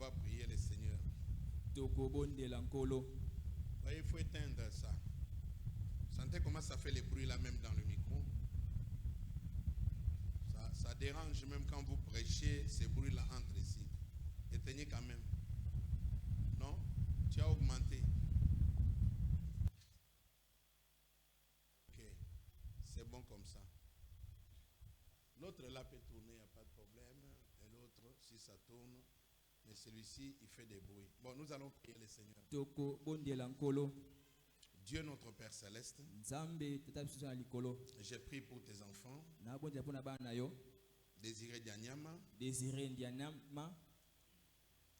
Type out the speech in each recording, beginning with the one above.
va prier le Seigneur. Voyez, il faut éteindre ça. Sentez comment ça fait les bruits là même dans le micro. Ça dérange même quand vous prêchez, ces bruits-là entrent ici. Éteignez quand même. Non? Tu as augmenté. Ok. C'est bon comme ça. L'autre là peut tourner, il n'y a pas de problème. Et l'autre, si ça tourne. Mais celui-ci, il fait des bruits. Bon, nous allons prier le Seigneur. Dieu notre Père Céleste, j'ai prié pour tes enfants. Désiré Dianyama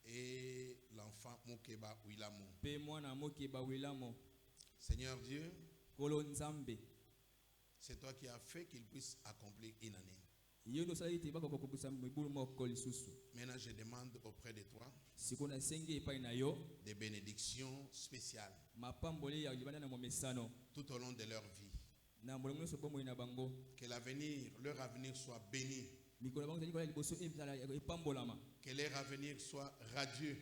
et l'enfant Mokeba Wilamo. Seigneur Dieu, c'est toi qui as fait qu'il puisse accomplir une année. Maintenant, je demande auprès de toi des bénédictions spéciales tout au long de leur vie. Que leur avenir soit béni. Que leur avenir soit radieux.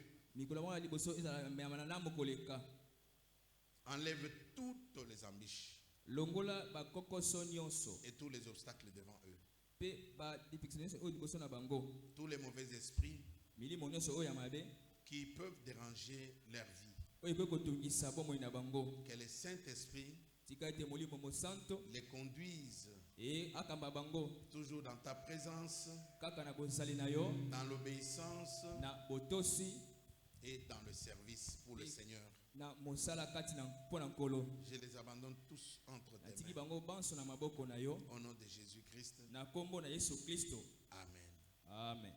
Enlève toutes les embûches et tous les obstacles devant eux. Tous les mauvais esprits qui peuvent déranger leur vie. Que le Saint-Esprit les conduise toujours dans ta présence, dans l'obéissance et dans le service pour le Seigneur. Je les abandonne tous entre tes mains. Au nom de Jésus-Christ. Amen. Amen.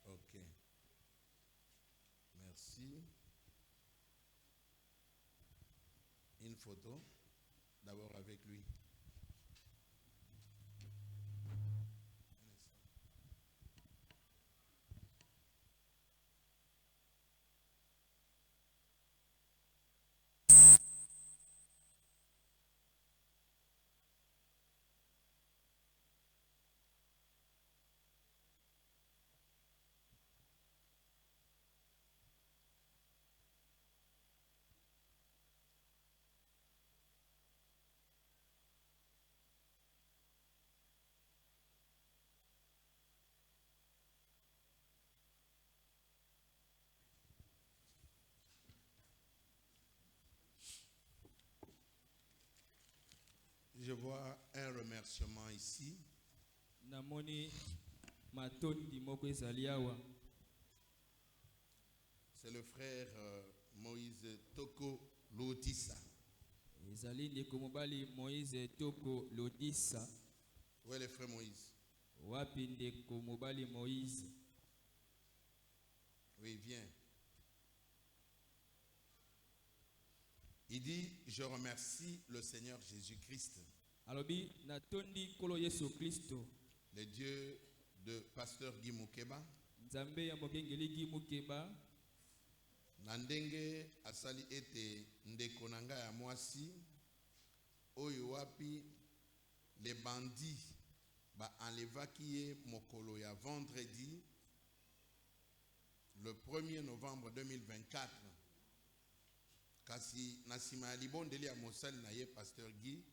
Ok. Merci. Une photo, d'abord avec lui. Je vois un remerciement ici. C'est le frère Moïse Toko Lodissa. Où est le frère Moïse? Oui, viens. Il dit, je remercie le Seigneur Jésus-Christ, le Dieu de pasteur Guy Mukeba, Nandenge asali ete ndeko nanga ya mwasi oyo wapi les bandits ba enlevaki ye mokolo ya vendredi le 1er novembre 2024. Kasi nasima ya libondeli ya mosali na ye pasteur Guy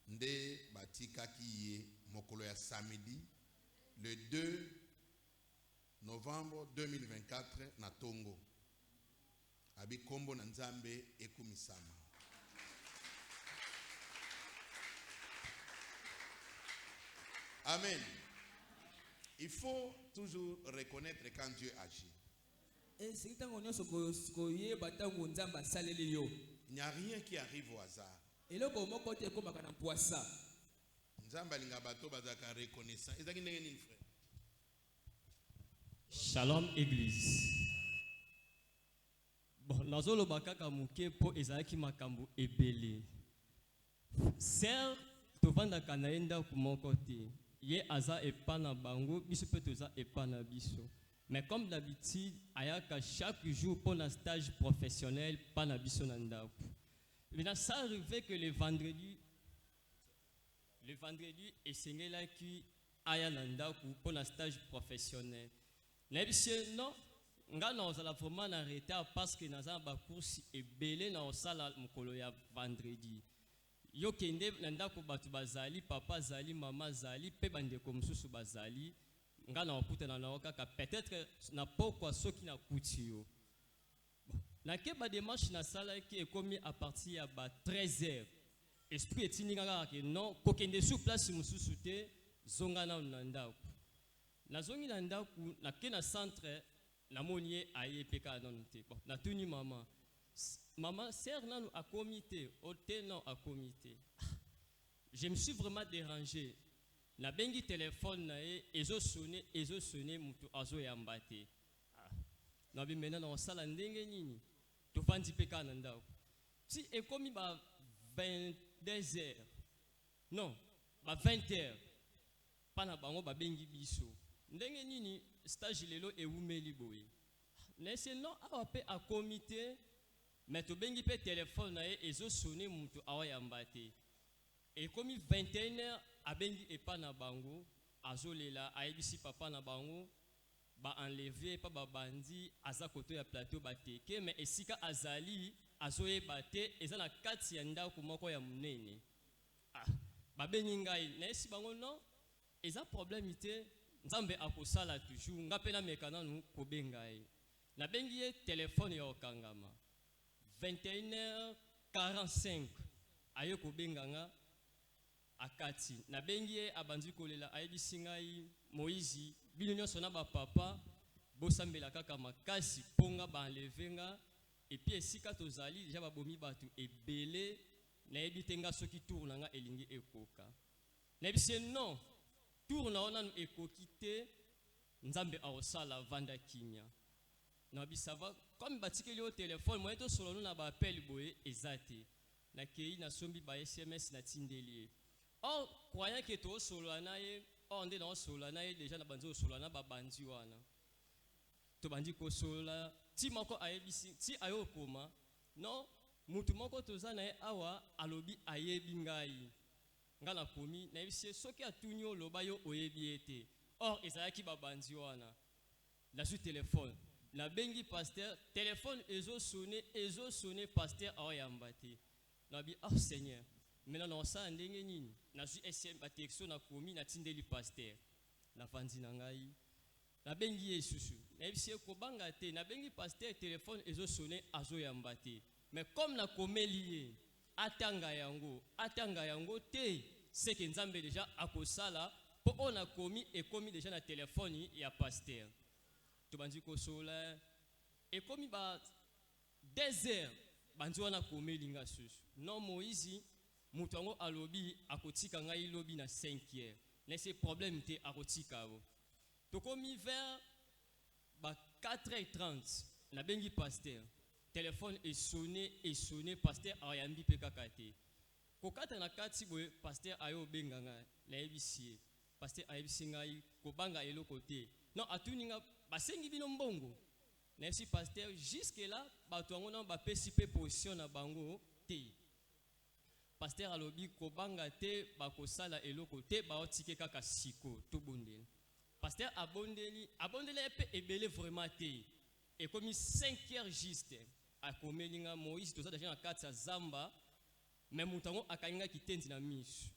nde batikaki ye mokolo ya samedi le 2 novembre 2024 na Tongo. Abi kombo na Nzambe ekumisama. Amen. Il faut toujours reconnaître quand Dieu agit. Il n'y a rien qui arrive au hasard. Shalom Église. Bon, nazolo bakaka muke po ezalaki makambo ebele. Ser tovanda kanaenda kumoko te. Ye aza epana bango, biso pe toza epana biso. Mais comme d'habitude, ayaka chaque jour pour un stage professionnel, pas na biso nanda. Maintenant, ça arrive que le vendredi, et c'est là qui aya nanda pour un stage professionnel. Non, nga na ozala vraiment na retard parce que naza ba course ebele na osala mokolo ya vendredi. Yo kende na ndako batu bazali, papa azali, mama azali, pe bandeko mosusu bazali. Nga na okutana na okaka peut-être na pokwa soki na kuti yo. Na ke ba démarche na sala ki ekomi à partir ya ba 13h. Esprit etini nga ke non kokende sur place mosusu te zonga na ndako. Na zongi na ndako na ke na centre na monie aye peka non te. Bon, na tuni maman. Maman sœur nanu a comité, ote non a comité. Je me suis vraiment dérangé. Na bengi téléphone na ye ezo sonné mutu azo yambate. Na bi mena na sala ndenge nini. To fandi peka na ndako. Si ekomi ba 22h. Non, ba 20h. Pana bango ba bengi biso. Ndenge nini stage lelo ewumeli boye. Nese non awa pe a comité mais to bengi pe téléphone na ye ezo sonné mutu awa yambate. Et comme 21h abengi epa na bango azolela aibisi papa na bango ba enlever pa ba bandi aza koto ya plateau bateke mais esika azali azoye bate eza na kati ya ndako moko ya munene. Ba bengi ngai na esi bango non eza problème ite nzambe akosala toujours nga pe na mekana nu ko bengai na bengi ye téléphone ya okangama 21h45 ayo ko benganga akati na bengie abandi kolela ayebisi ngai Moïse bino nyonso na ba papa bosambela kaka makasi ponga ba enlevenga et puis esika tozali déjà babomi batu ebele na ebitenga soki tour na nga elingi ekoka na bisi non tour na ona ekokite nzambe aosala vanda kimia na bisava comme batikeli au téléphone moyen to solo na ba appel boye ezate na kei na sombi ba SMS na tindeli. Or, croyant que tu es solanaye, on est dans solanaye déjà na banzo solana ba bandi wana. To bandi ko sola, ti moko ayebisi, ti ayo koma. Non, mutu moko tozana e awa alobi ayebi ngai. Ngala komi na yebisi soki atunyo loba yo oyebi ete. Or, ezayaki ba bandi wana. Na su téléphone, na bengi pasteur, téléphone ezo sonné pasteur awa yambate. Na bi oh Seigneur. Maintenant, ça ndenge nini na ju SM batexo na komi na tindeli pasteur na vandi na ngai na bengi yesusu na bisi ko banga te na bengi pasteur téléphone ezo sonné azo yambate mais comme na komeli atanga yango te c'est que nzambe déjà akosala po ona komi e komi déjà na téléphone ya pasteur to bandi ko sola e komi ba 2h bandi wana komeli nga susu non Moïse mutango alobi akotika ngai lobi na 5h laissez problème te akotika bo to komi vers ba 4h30 na bengi pasteur téléphone est sonné pasteur ayambi pe kakate ko kata na kati boye pasteur ayo benganga na ebisi pasteur ayebisi ngai ko banga eloko te non atuninga basengi bino mbongo na si pasteur jusque là bato ngo na ba pesi pe position na bango te. Pasteur alobi ko banga te bakosala eloko te baotike kaka siko to bondeli. Pasteur abondeli pe ebele vraiment te. Et comme 5h juste a komelinga Moïse to ça déjà na kati zamba mais mutango akainga kitendi na misu.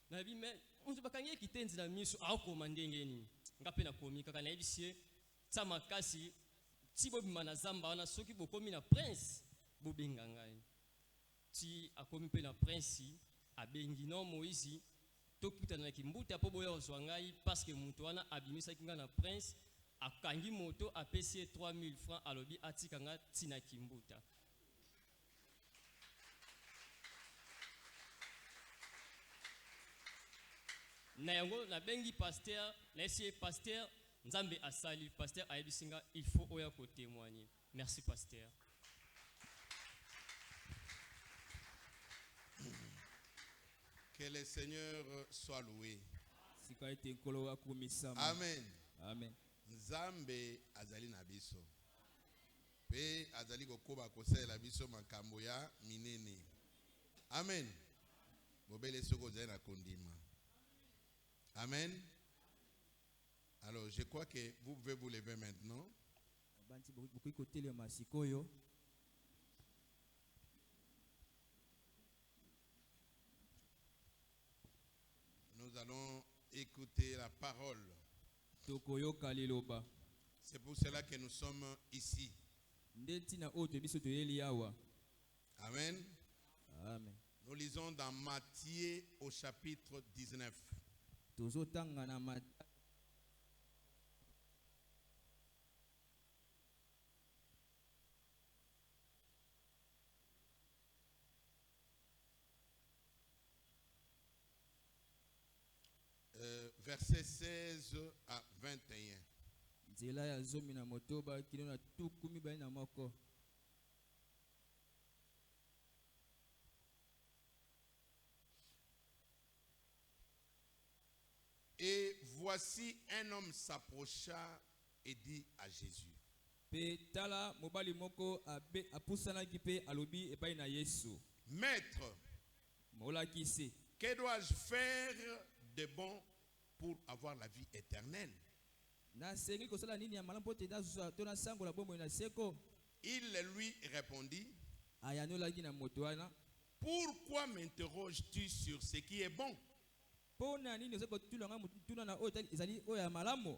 Na bi mais mutu bakanga kitendi na misu a komande ngeni. Ngape na komi kaka na ebisie tsama kasi tibo bimana zamba wana soki bokomi na prince bobenga ngai. Ti akomi pe na prince abengi non Moïse tokutana na kimbuta po boya ozwangai parce que mutu wana abimisa kinga na prince akangi moto apesi 3000 francs alobi atikanga tina kimbuta. Na yango na bengi pasteur na esi pasteur nzambe asali pasteur ayebisinga il faut oya ko témoigner. Merci pasteur. Que le Seigneur soit loué. Amen. Amen. Nzambe azali na biso. Pe azali kokoba kosela biso makambo ya minene. Amen. Bobele soko zali na kondima. Amen. Alors, je crois que vous pouvez vous lever maintenant. banti bokoki kotelema sikoyo. Nous allons écouter la parole. Tokoyoka liloba. C'est pour cela que nous sommes ici. Ndetina oto biso toyeli awa. Amen. Amen. Nous lisons dans Matthieu au chapitre 19. Tozotanga na Versets 16 à 21. nzela ya zomi na motoba kilo na tuku mibali na moko. Et voici un homme s'approcha et dit à Jésus. Pe tala mobali moko apusanaki pe alobi epai na Yesu. Maître, Molakisi, que dois-je faire de bon pour avoir la vie éternelle? na sengi kosala nini ya malamu te na to na sango la bomoi na seko? Il lui répondit, Ayanolaki na moto wana. pourquoi m'interroges-tu sur ce qui est bon? Pona nini ozako tulanga mutuna na oyo ezali oyo ya malamu?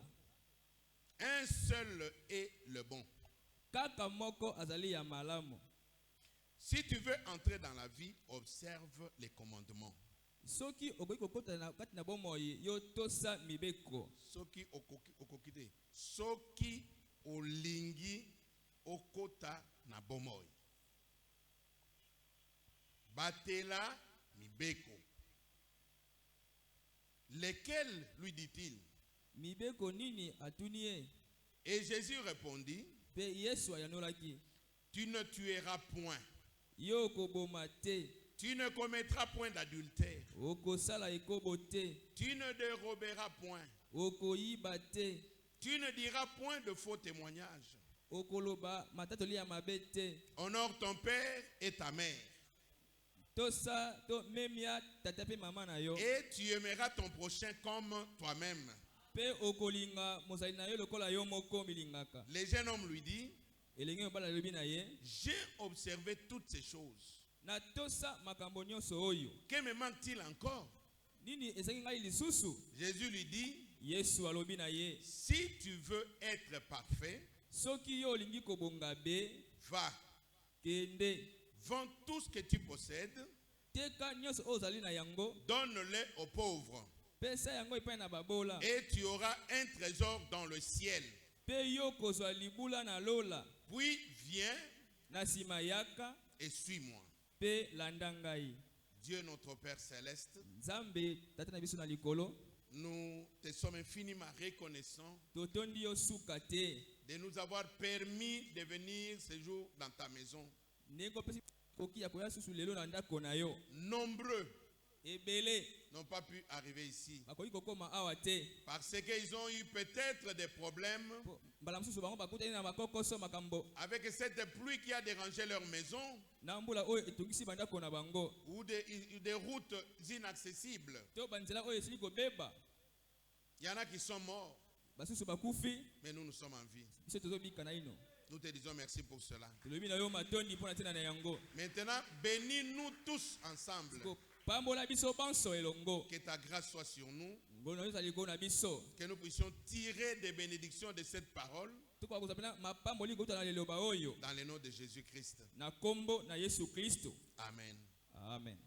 Un seul est le bon. Kaka moko azali ya malamu. Si tu veux entrer dans la vie, observe les commandements. Soki okoki kokota na kati na bomoi yo tosa mibeko. Soki okokite. Soki olingi okota na bomoi. Batela mibeko. Lesquels, lui dit-il? Mibeko nini atunie? Et Jésus répondit, Pe Yesu ayanolaki. tu ne tueras point. Yo koboma te. Tu ne commettras point d'adultère. Okosala ekobo te. Tu ne déroberas point. Okoyiba te. Tu ne diras point de faux témoignages. Okoloba matatoli ya mabe te. Honore ton père et ta mère. Tosa to memia tata pe mama na yo. Et tu aimeras ton prochain comme toi-même. Pe okolinga mozali na yo lokola yo moko milingaka. Le jeune homme lui dit, Elenge obala lobi na ye. j'ai observé toutes ces choses. Na tosa makambo nyonso oyo. Que me manque-t-il encore? Nini ezangi ngai lisusu? Jésus lui dit, Yesu alobi na ye. si tu veux être parfait, Soki yo olingi kobonga be, va, kende. vends tout ce que tu possèdes, Teka nyonso oyo ozali na yango. donne-le aux pauvres, Pesa yango epai na babola. et tu auras un trésor dans le ciel. Pe yo kozwa libula na lola. Puis viens Na sima yaka. et suis-moi. Pe landa ngai. Dieu notre Père Céleste, Nzambe tata na biso na likolo. nous te sommes infiniment reconnaissants Totondi yo suka te. de nous avoir permis de venir ce jour dans ta maison. Ndenge opesi koki ya koya susu lelo na ndako na yo. Nombreux Ebele n'ont pas pu arriver ici bakoki kokoma awa te. parce qu'ils ont eu peut-être des problèmes Mbala mosusu bango bakutani na makokoso makambo. avec cette pluie qui a dérangé leur maison Na mbula oyo etungisi bandako na bango. ou des routes inaccessibles. To banzela oyo esili kobeba. Il y en a qui sont morts, Basusu bakufi. mais nous sommes en vie. Biso tozobika na ino. Nous te disons merci pour cela. Tolobi na yo matondi mpona tina na yango. Maintenant, bénis-nous tous ensemble. Pambola biso banso elongo. Que ta grâce soit sur nous, Ngono yo sali ko na biso. que nous puissions tirer des bénédictions de cette parole Tukwa kusapena mapamboli kuta na leloba oyo. dans le nom de Jésus-Christ. Na kombo na Yesu Kristo. Amen. Amen.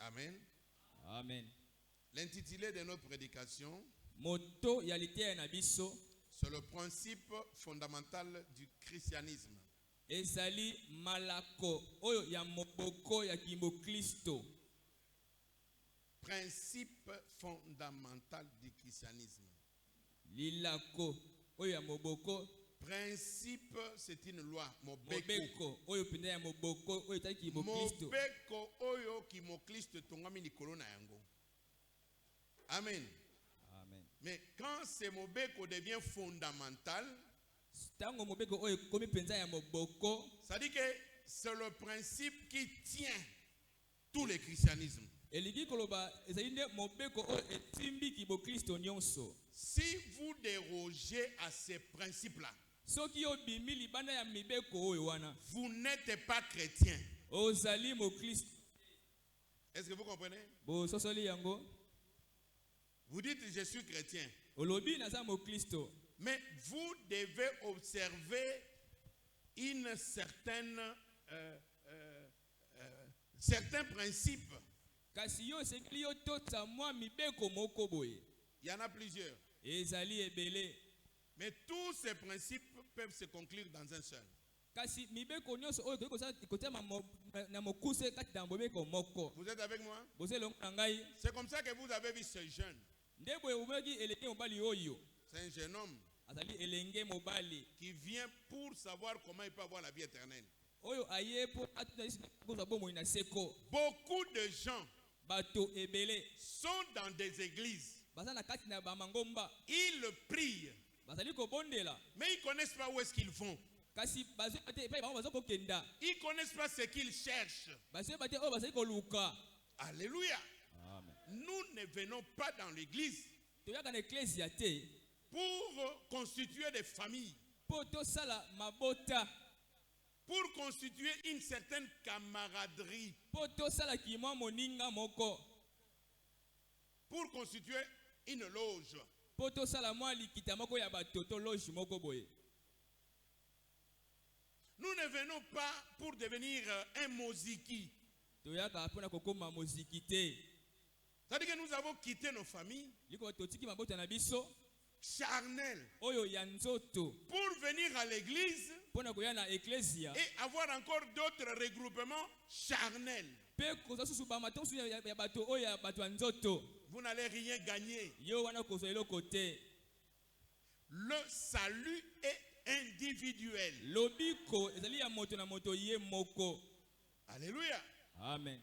Amen. Amen. L'intitulé de notre prédication, Moto ya litea na biso. c'est le principe fondamental du christianisme. Ezali malako oyo ya moboko ya kimbo Kristo. Principe fondamental du christianisme. Lilako oyo ya moboko. Principe, c'est une loi. Mobeko. Mobeko oyo pende ya moboko oyo tali kimbo Kristo. Mobeko oyo ki mo Christ tongami likolo na yango. Amen. Amen. Mais quand ce mobeko devient fondamental, Tango mobeko oyo komi penza ya moboko. ça dit que c'est le principe qui tient tout le christianisme. elingi koloba ezali nde mobeko oyo etimbiki bokristo nyonso. Si vous dérogez à ces principes-là, Soki obimi libanda ya mibeko oyo wana, vous n'êtes pas chrétien. ozali mokristo. Est-ce que vous comprenez? Bososoli yango. Vous dites je suis chrétien. Olobi naza mokristo. Mais vous devez observer une certains principes. Kasi yo sekili yo tota mwa mibeko moko boye. Il y en a plusieurs. Ezali ebele. Mais tous ces principes peuvent se conclure dans un seul. Kasi mibeko nyonso oyo koza kotema na mokuse kati na mobeko moko. Vous êtes avec moi? Bozelo ngai. C'est comme ça que vous avez vu ce jeune. Ndebo ubeki elenge mobali oyo. C'est un jeune homme Azali elenge mobali. qui vient pour savoir comment il peut avoir la vie éternelle. Oyo ayepo atuna koza bomo ina seko. Beaucoup de gens Bato ebele. sont dans des églises. Baza na kati na bamangomba. Ils prient, Bazali kobondela. mais ils ne connaissent pas où est-ce qu'ils vont. Kasi bazo ate epai bango bazo kokenda. Ils ne connaissent pas ce qu'ils cherchent. Bazo bate oyo bazali koluka. Alléluia. Amen. Nous ne venons pas dans l'église Toyaka na ecclesia te. pour constituer des familles, Po tosala mabota. pour constituer une certaine camaraderie, Po tosala kimwa moninga moko. pour constituer une loge. Po tosala mwa likita moko ya bato to loge moko boye. Nous ne venons pas pour devenir un moziki. Toyaka pona kokoma moziki te. C'est-à-dire que nous avons quitté nos familles Liko totiki mabota na biso charnelles oyo ya nzoto pour venir à l'église pona koya na ecclesia et avoir encore d'autres regroupements charnels. pe koza susu ba matonsu ya bato oyo ya bato ya nzoto. Vous n'allez rien gagner. Yo wana kozo eloko te. Le salut est individuel. Lobiko ezali ya moto na moto ye moko. Alléluia. Amen.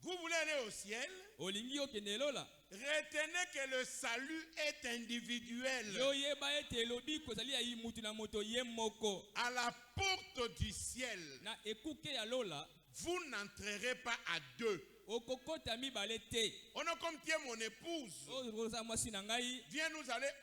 Vous voulez aller au ciel? Olingi okende lola. Retenez que le salut est individuel. Yo yeba ete lobiko ezali ya mutu na moto ye moko. À la porte du ciel, Na ekuke ya lola vous n'entrerez pas à deux. okokota mibale te. On a comme tu es mon épouse. Oza mwasi na ngai Viens,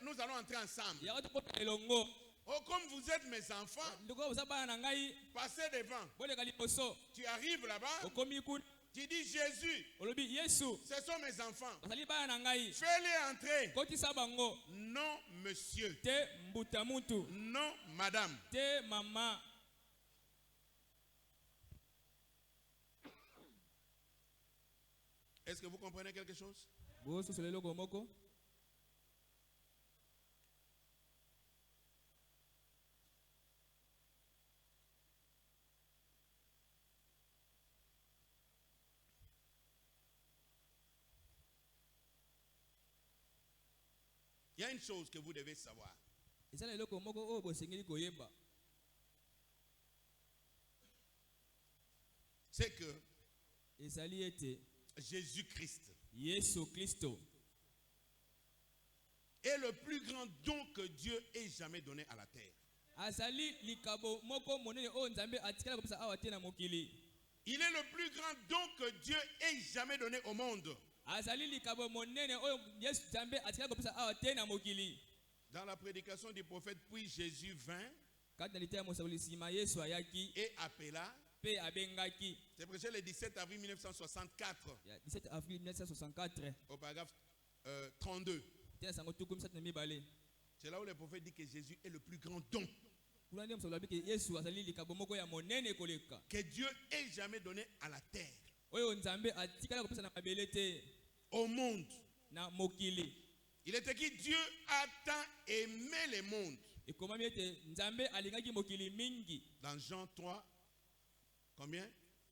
nous allons entrer ensemble. ya otokota elongo. Oh, comme vous êtes mes enfants, Ndoko oza bana na ngai passez devant. boleka liboso. Tu arrives là-bas, Okomi kuna tu dis Jésus, olobi Yesu ce sont mes enfants. bazali bana na ngai. Fais-les entrer. Kotisa bango Non, monsieur. te mbuta mutu Non, madame. te mama. Est-ce que vous comprenez quelque chose? Boso solelo komoko. Il y a une chose que vous devez savoir. Ezala eloko moko oyo bosengeli koyeba. C'est que Ezali ete Jésus-Christ Yesu Kristo est le plus grand don que Dieu ait jamais donné à la terre. azali likabo moko monene oyo Nzambe atikala kopesa awa te na mokili. Il est le plus grand don que Dieu ait jamais donné au monde. Azali likabo monene oyo Yesu Nzambe atikala kopesa awa te na mokili. Dans la prédication du prophète, puis Jésus vint Kati na litaya mosaboli sima Yesu ayaki et appela. pe abengaki. C'est prêché le 17 avril 1964 Ya 17 avril 1964 au paragraphe 32. tena sango tuku misatu na mibale. C'est là où le prophète dit que Jésus est le plus grand don Kuna ndio mosaboli abiki Yesu azali likabo moko ya monene koleka que Dieu ait jamais donné à la terre, oyo Nzambe atikala kopesa na mabele te au monde. na mokili. Il est écrit Dieu a tant aimé le monde. Ekomami ete Nzambe alingaki mokili mingi. Dans Jean 3, combien?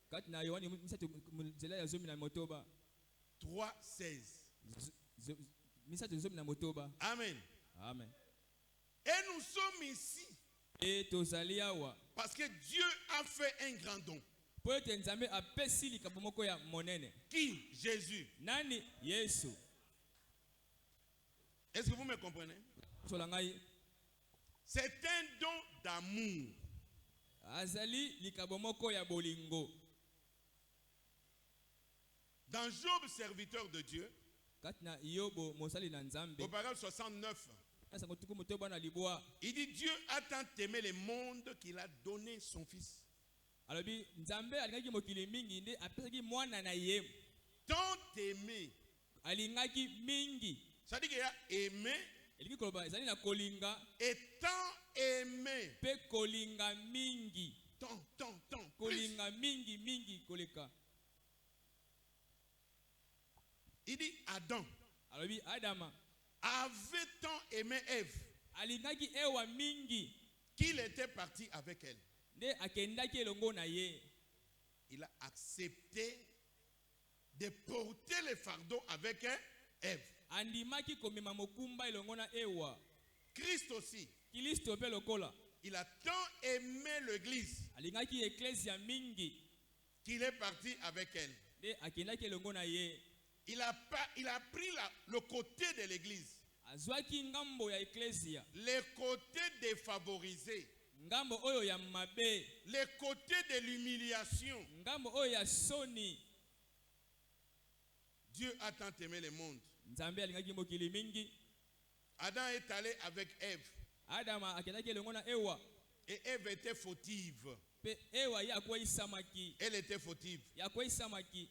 Kati na Yohani misatu nzela ya zomi na motoba. 3, 16. Misatu zomi na motoba. Amen. Amen. Et nous sommes ici E tozali awa parce que Dieu a fait un grand don. po ete Nzambe apesi likabo moko ya monene. Qui? Jésus. Nani? Yesu. Est-ce que vous me comprenez? Sola ngai C'est un don d'amour. azali likabo moko ya bolingo. Dans Job, serviteur de Dieu, kati na Yobo mosali na au Nzambe paragraphe 69, asango tuku motoba na libwa il dit Dieu a tant aimé le monde qu'il a donné son fils. alobi Nzambe alingaki mokili mingi nde apesaki mwana na ye Tant aimé. alingaki mingi Ça dit qu'il a aimé elingi koloba ezali na kolinga et tant aimé. pe kolinga mingi Tant. kolinga mingi mingi koleka. Il dit Adam alobi Adama avait tant aimé Ève alingaki Ewa mingi qu'il était parti avec elle. nde akendaki elongo na ye. Il a accepté de porter le fardeau avec Ève. Andimaki komema mokumba elongo na Ewa. Christ aussi, Kristo pe lokola il a tant aimé l'église alingaki eklesia mingi qu'il est parti avec elle. nde akendaki elongo na ye. Il a pris le côté de l'église, Azwaki ngambo ya eklesia, le côté défavorisé, ngambo oyo ya mabe, le côté de l'humiliation. ngambo oyo ya soni. Dieu a tant aimé le monde. Nzambe alingaki mokili mingi. Adam est allé avec Ève. Adama akendaki elongo na Ewa. Et Ève était fautive. Pe Ewa ye akweisamaki. Elle était fautive. Ya akweisamaki.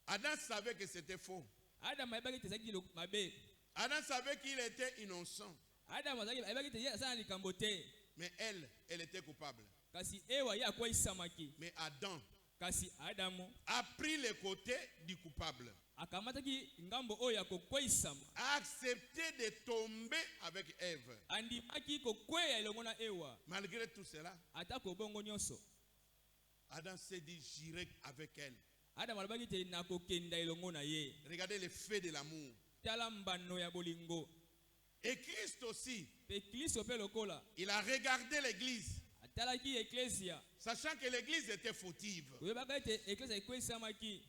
Adam savait que c'était faux. Adama ayebaki te ezalaki mabe. Adam savait qu'il était innocent. Adama ayebaki te ye azala na likambo te. Mais elle était coupable. Kasi Ewa ye akweisamaki. Mais Adam Kasi Adamu a pris le côté du coupable. akamataki ngambo oyo ya kokweisama. A accepté de tomber avec Ève. Andimaki kokweya elongo na Ewa. Malgré tout cela, Atako bongo nyonso. Adam s'est dit j'irai avec elle. Adam alobaki te nakokenda elongo na ye. Regardez les faits de l'amour. Tala mbano ya bolingo. Et Christ aussi, Pe Kristo pe lokola il a regardé l'église, atalaki eklesia. sachant que l'église était fautive. Oyebaka ete eklesia ekwesamaki.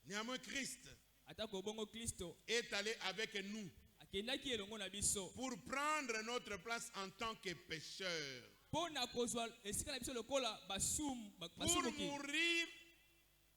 Néanmoins, Christ Atako bongo Kristo est allé avec nous akendaki elongo na biso pour prendre notre place en tant que pécheurs, pona kozwa esika na biso lokola pour basumuki, mourir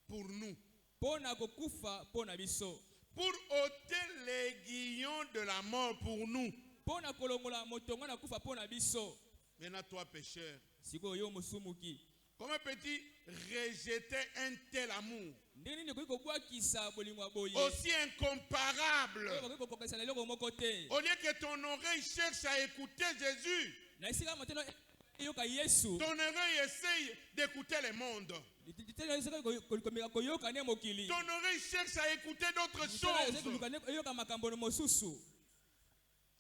pour nous, pona kokufa pona biso, pour ôter l'aiguillon de la mort pour nous. pona kolongola motongo na kufa pona biso. Maintenant, toi, pécheur, Sikoyo yo musumuki, comment peux-tu rejeter un tel amour ndenge nini okoki kobwakisa bolingo ya boye aussi incomparable? oyo bakoki kokokisa na eloko moko te? Au lieu que ton oreille cherche à écouter Jésus, Na esika mateno eyoka Yesu, ton oreille essaye d'écouter le monde. tena esika komeka koyoka ne mokili, Ton oreille cherche à écouter d'autres tena esika choses. koluka ne eyoka makambo mosusu.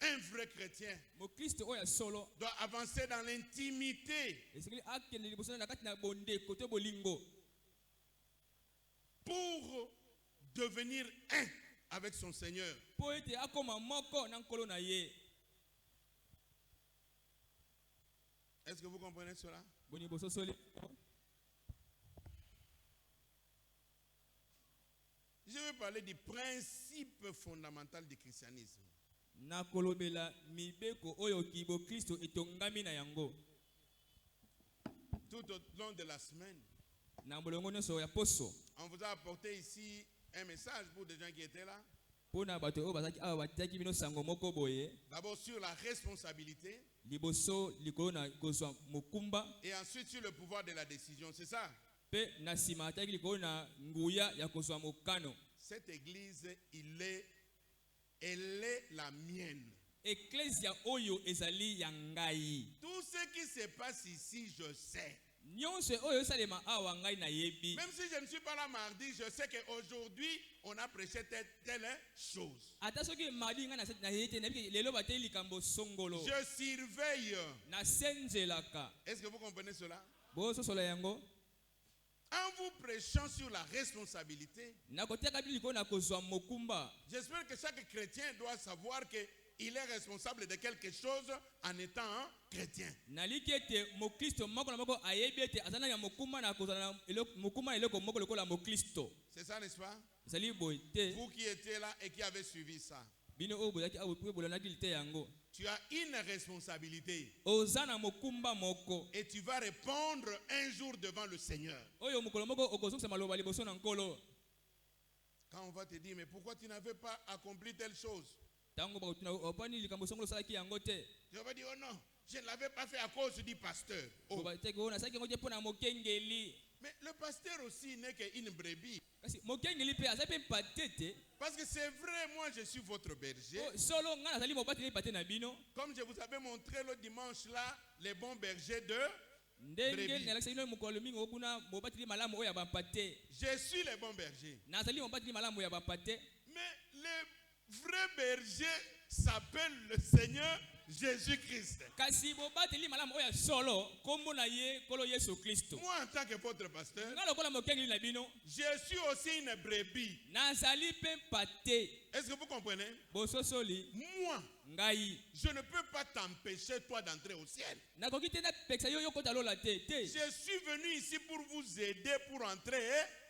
Un vrai chrétien Mokristo oyo ya solo doit avancer dans l'intimité esikili akende liboso na kati na bondeko to bolingo pour devenir un avec son Seigneur. po ete akoma moko na nkolo na ye. Est-ce que vous comprenez cela? Boni boso soli Je vais parler du principe fondamental du christianisme. na kolobela mibeko oyo kibo Kristo etongami na yango. Tout au long de la semaine, Na bolongo nyonso ya poso on vous a apporté ici un message pour des gens qui étaient là. pona bato oyo bazaki awa batiaki bino sango moko boye. D'abord sur la responsabilité Liboso likolo na kozwa mokumba et ensuite sur le pouvoir de la décision. C'est ça. pe na nsima ataki likolo na nguya ya kozwa mokano. Cette église, elle est la mienne. Eklesia oyo ezali ya ngai. Tout ce qui se passe ici, je sais. Nyonso oyo esalema awa ngai na yebi. Même si je ne suis pas là mardi, je sais qu'aujourd'hui, on a prêché telle chose. Ata soki madi ngai na yete na biki lelo bateli likambo songolo. Je surveille. Na senzelaka. Est-ce que vous comprenez cela? Boso sola yango. En vous prêchant sur la responsabilité, Na koteka bili likolo na kozwa mokumba. j'espère que chaque chrétien doit savoir qu'il est responsable de quelque chose en étant un chrétien. Naliki ete mokristo moko na moko ayebi ete azana ya mokumba na kozala na mokumba na eloko moko lokola mokristo. C'est ça, n'est-ce pas? Ezali boye te. Vous qui étiez là et qui avez suivi ça, Bino oyo bozaki awo pe bolonaki te yango. tu as une responsabilité Ozana mokumba moko. et tu vas répondre un jour devant le Seigneur. Oyo mokolo moko okozokisa maloba liboso na nkolo. Quand on va te dire, mais pourquoi tu n'avais pas accompli telle chose? Tango bakutuna opani likambo songolo salaki yango te. Je vais dire, oh non, je ne l'avais pas fait à cause du pasteur. Oh. Bobateki ona saki ngoje pona mokengeli. Mais le pasteur aussi n'est qu'une brebis. Kasi mokengeli pe azape patete. Parce que c'est vrai, moi je suis votre berger. Solo ngana zali mobateli pate na bino. Comme je vous avais montré le dimanche là, les bons bergers de Ndenge nalakisa ino mukolo mingi okuna mobateli malamu oya bampate. Je suis les bons bergers. Nazali mobateli malamu ya bampate. Mais le vrai berger s'appelle le Seigneur Jésus-Christ. Kasi mobateli malamu oya solo kombo na ye kolo Yesu Kristo. Moi en tant que votre pasteur, Ngalo kola mokengeli na bino. je suis aussi une brebis. Nazali pe pate. Est-ce que vous comprenez? Bososoli Moi, ngai. je ne peux pas t'empêcher toi d'entrer au ciel. Nakoki te na peksa yo kota lola te. Je suis venu ici pour vous aider pour entrer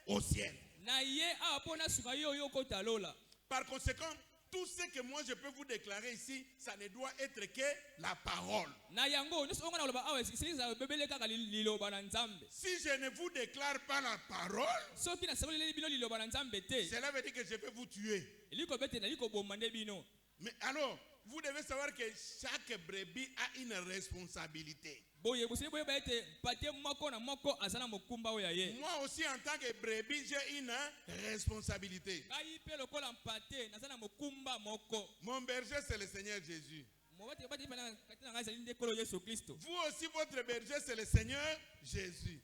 au ciel. Na ye apona suka yo kota lola. Par conséquent, tout ce que moi je peux vous déclarer ici, ça ne doit être que la parole. Na yango nyuso ngona loba awe sikiliza bebele kaka liloba na Nzambe. Si je ne vous déclare pas la parole, Soki na saboli bino liloba na Nzambe te. cela veut dire que je vais vous tuer. Eliko bete na liko bomande bino. Mais alors, vous devez savoir que chaque brebis a une responsabilité. Boye busini boye baete pate moko na moko azana mokumba oya ye. Moi aussi, en tant que brebis, j'ai une responsabilité. Ngai pe lokola mpate nazana mokumba moko. Mon berger, c'est le Seigneur Jésus. Mobate bate bana katina ngai zali ndekolo Yesu Kristo. Vous aussi, votre berger, c'est le Seigneur Jésus.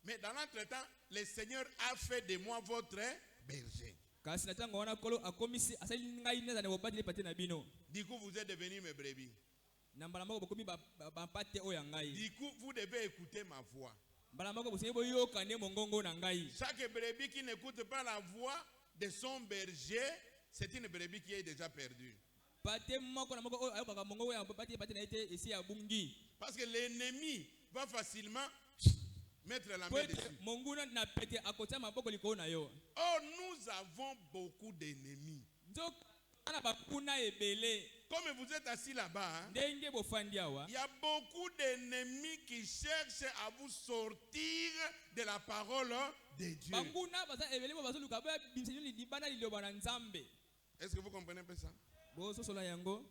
Mais dans l'entretemps, le Seigneur a fait de moi votre berger. Kasi na tango wana kolo akomisi asali ngai neza ne bobate pate na bino. Du coup, vous êtes devenus mes brebis. Nambala moko bokomi ba pate oya ngai. Du coup, vous devez écouter ma voix. Mbala moko busini boyo kane mongongo na ngai. Chaque brebis qui n'écoute pas la voix de son berger, c'est une brebis qui est déjà perdue. Pate moko na moko ayo kaka mongongo ya pate na ite esi ya bungi. Parce que l'ennemi va facilement mettre la main dessus. Monguna na pete akota maboko liko na yo. Oh, nous avons beaucoup d'ennemis. Donc ana bakuna ebele. Comme vous êtes assis là-bas, hein, Ndenge bofandi awa. il y a beaucoup d'ennemis qui cherchent à vous sortir de la parole de Dieu. Banguna baza ebele bazo luka ba bimseni libana liloba na Nzambe. Est-ce que vous comprenez un peu ça? Boso sola yango.